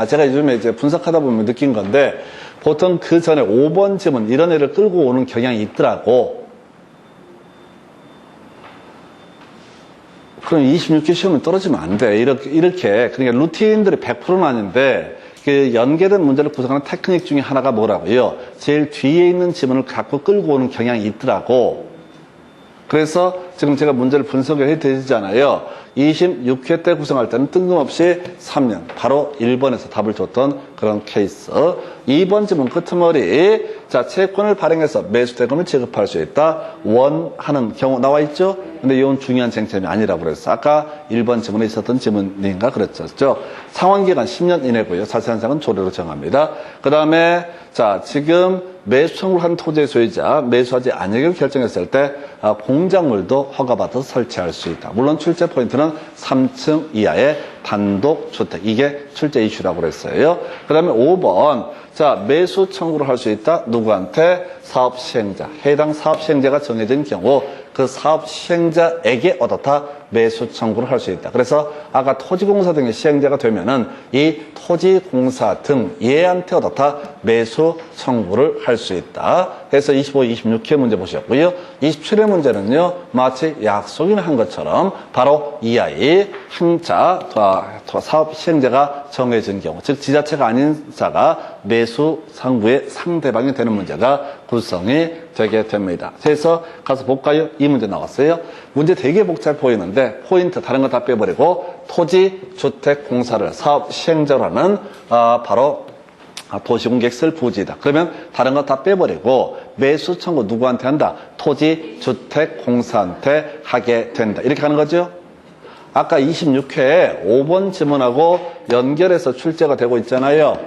제가 요즘에 이제 분석하다 보면 느낀 건데, 보통 그 전에 5번 지문, 이런 애를 끌고 오는 경향이 있더라고. 그럼 26개 시험은 떨어지면 안 돼. 이렇게. 그러니까 루틴들이 100%는 아닌데, 그 연계된 문제를 구성하는 테크닉 중에 하나가 뭐라고요? 제일 뒤에 있는 지문을 갖고 끌고 오는 경향이 있더라고. 그래서 지금 제가 문제를 분석을 해드리잖아요. 26회 때 구성할 때는 뜬금없이 3년, 바로 1번에서 답을 줬던 그런 케이스. 2번 지문 끄트머리, 자, 채권을 발행해서 매수대금을 지급할 수 있다. 원하는 경우 나와 있죠? 근데 이건 중요한 쟁점이 아니라고 그랬어. 아까 1번 지문에 있었던 지문인가 그랬죠. 상환기간 10년 이내고요. 자세한 사항은 조례로 정합니다. 그 다음에, 자, 지금 매수 청구를 한 토지의 소유자, 매수하지 않으기를 결정했을 때 공작물도 허가받아서 설치할 수 있다. 물론 출제 포인트는 3층 이하의 단독주택. 이게 출제 이슈라고 그랬어요. 그 다음에 5번. 자, 매수 청구를 할 수 있다. 누구한테? 사업 시행자. 해당 사업 시행자가 정해진 경우 그 사업 시행자에게 어떻다? 매수 청구를 할 수 있다. 그래서 아까 토지공사 등의 시행자가 되면은 이 토지공사 등 얘한테 어떻다? 매수 청구를 할 수 있다. 그래서 25, 26회 문제 보셨고요. 27회 문제는요, 마치 약속이나 한 것처럼 바로 이 아이 항자 사업 시행자가 정해진 경우, 즉 지자체가 아닌 자가 매수 상부의 상대방이 되는 문제가 구성이 되게 됩니다. 그래서 가서 볼까요? 이 문제 나왔어요. 문제 되게 복잡해 보이는데 포인트 다른 거 다 빼버리고 토지주택공사를 사업 시행자로 하는 바로 도시공객설 부지이다. 그러면 다른 거 다 빼버리고 매수 청구 누구한테 한다? 토지주택공사한테 하게 된다. 이렇게 하는 거죠. 아까 26회에 5번 지문하고 연결해서 출제가 되고 있잖아요.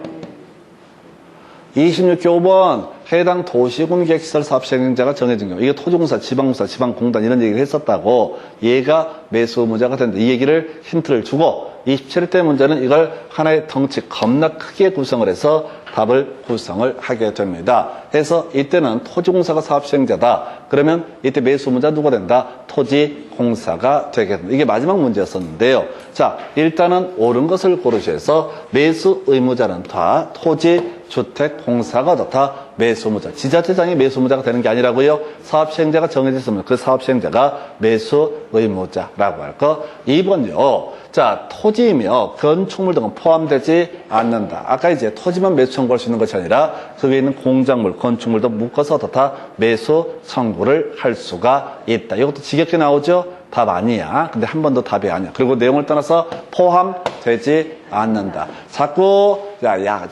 26회 5번 해당 도시공객시설 사업 시행자가 정해진 경우, 이게 토지공사, 지방공사, 지방공단 이런 얘기를 했었다고, 얘가 매수 의무자가 된다. 이 얘기를 힌트를 주고 27회 문제는 이걸 하나의 덩치 겁나 크게 구성을 해서 답을 구성을 하게 됩니다. 그래서 이때는 토지공사가 사업 시행자다. 그러면 이때 매수 의무자 누가 된다? 토지공사가 되게 된다. 이게 마지막 문제였었는데요. 자, 일단은 옳은 것을 고르셔서 매수 의무자는 다 토지주택공사가 어떻다? 매수 의무자. 지자체장이 매수 의무자가 되는 게 아니라고요. 사업 시행자가 정해졌으면 그 사업 시행자가 매수 의무자라고 할 거. 2번요. 자, 토지이며 건축물 등은 포함되지 않는다. 아까 이제 토지만 매수 청구할 수 있는 것이 아니라 그 위에 있는 공작물, 건축물도 묶어서 어떻다? 매수 청구를 할 수가 있다. 이것도 지겹게 나오죠? 답 아니야. 근데 한 번도 답이 아니야. 그리고 내용을 떠나서 포함되지 않는다. 자꾸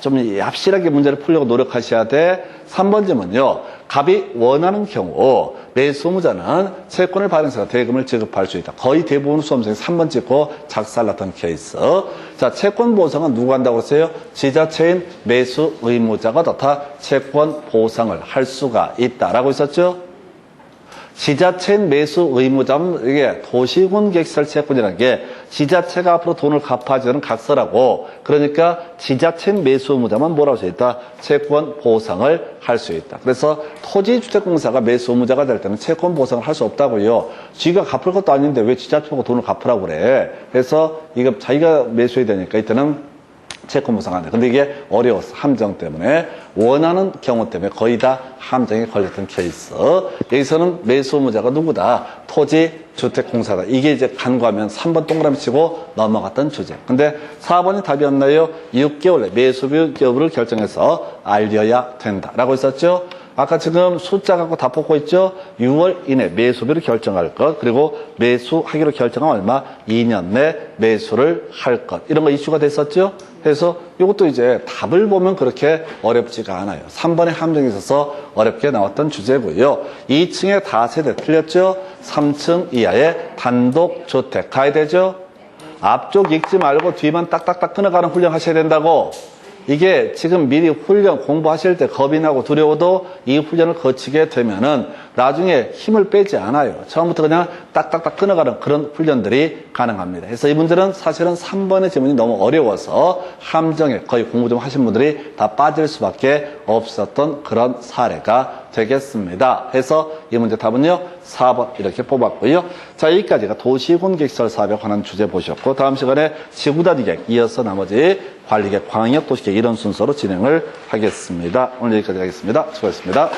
좀 얍실하게 문제를 풀려고 노력하셔야 돼. 3번 질문요. 갑이 원하는 경우 매수 의무자는 채권을 발행해서 대금을 지급할 수 있다. 거의 대부분 수험생이 3번 찍고 작살났던 케이스. 자, 채권 보상은 누가 한다고 했어요? 지자체인 매수 의무자가 어떻다? 채권 보상을 할 수가 있다라고 했었죠? 지자체인 매수 의무자는 이게 도시공객시설 채권이라는 게 지자체가 앞으로 돈을 갚아주는 각서라고. 그러니까 지자체인 매수 의무자만 뭐라고 써 있다? 채권 보상을 할 수 있다. 그래서 토지주택공사가 매수 의무자가 될 때는 채권 보상을 할 수 없다고요. 지가 갚을 것도 아닌데 왜 지자체가 돈을 갚으라고 그래? 그래서 이거 자기가 매수해야 되니까 이때는 채권 보상 안 돼. 근데 이게 어려웠어. 함정 때문에. 원하는 경우 때문에 거의 다 함정에 걸렸던 케이스. 여기서는 매수 의무자가 누구다? 토지주택공사다. 이게 이제 간과하면 3번 동그라미 치고 넘어갔던 주제. 근데 4번이 답이었나요? 6개월 내 매수비 여부를 결정해서 알려야 된다. 라고 했었죠? 아까 지금 숫자 갖고 다 뽑고 있죠? 6월 이내 매수비를 결정할 것, 그리고 매수하기로 결정한 얼마? 2년 내 매수를 할 것. 이런 거 이슈가 됐었죠? 그래서 이것도 이제 답을 보면 그렇게 어렵지가 않아요. 3번에 함정이 있어서 어렵게 나왔던 주제고요. 2층의 다세대 틀렸죠? 3층 이하의 단독주택 가야 되죠? 앞쪽 읽지 말고 뒤만 딱딱딱 끊어가는 훈련 하셔야 된다고. 이게 지금 미리 훈련 공부하실 때 겁이 나고 두려워도 이 훈련을 거치게 되면은 나중에 힘을 빼지 않아요. 처음부터 그냥 딱딱딱 끊어가는 그런 훈련들이 가능합니다. 그래서 이 문제는 사실은 3번의 지문이 너무 어려워서 함정에 거의 공부 좀 하신 분들이 다 빠질 수밖에 없었던 그런 사례가 되겠습니다. 그래서 이 문제 답은요 4번 이렇게 뽑았고요. 자, 여기까지가 도시공객시설 사업에 관한 주제 보셨고, 다음 시간에 지구단위계획 이어서 나머지 관리계획, 광역도시계획 이런 순서로 진행을 하겠습니다. 오늘 여기까지 하겠습니다. 수고하셨습니다.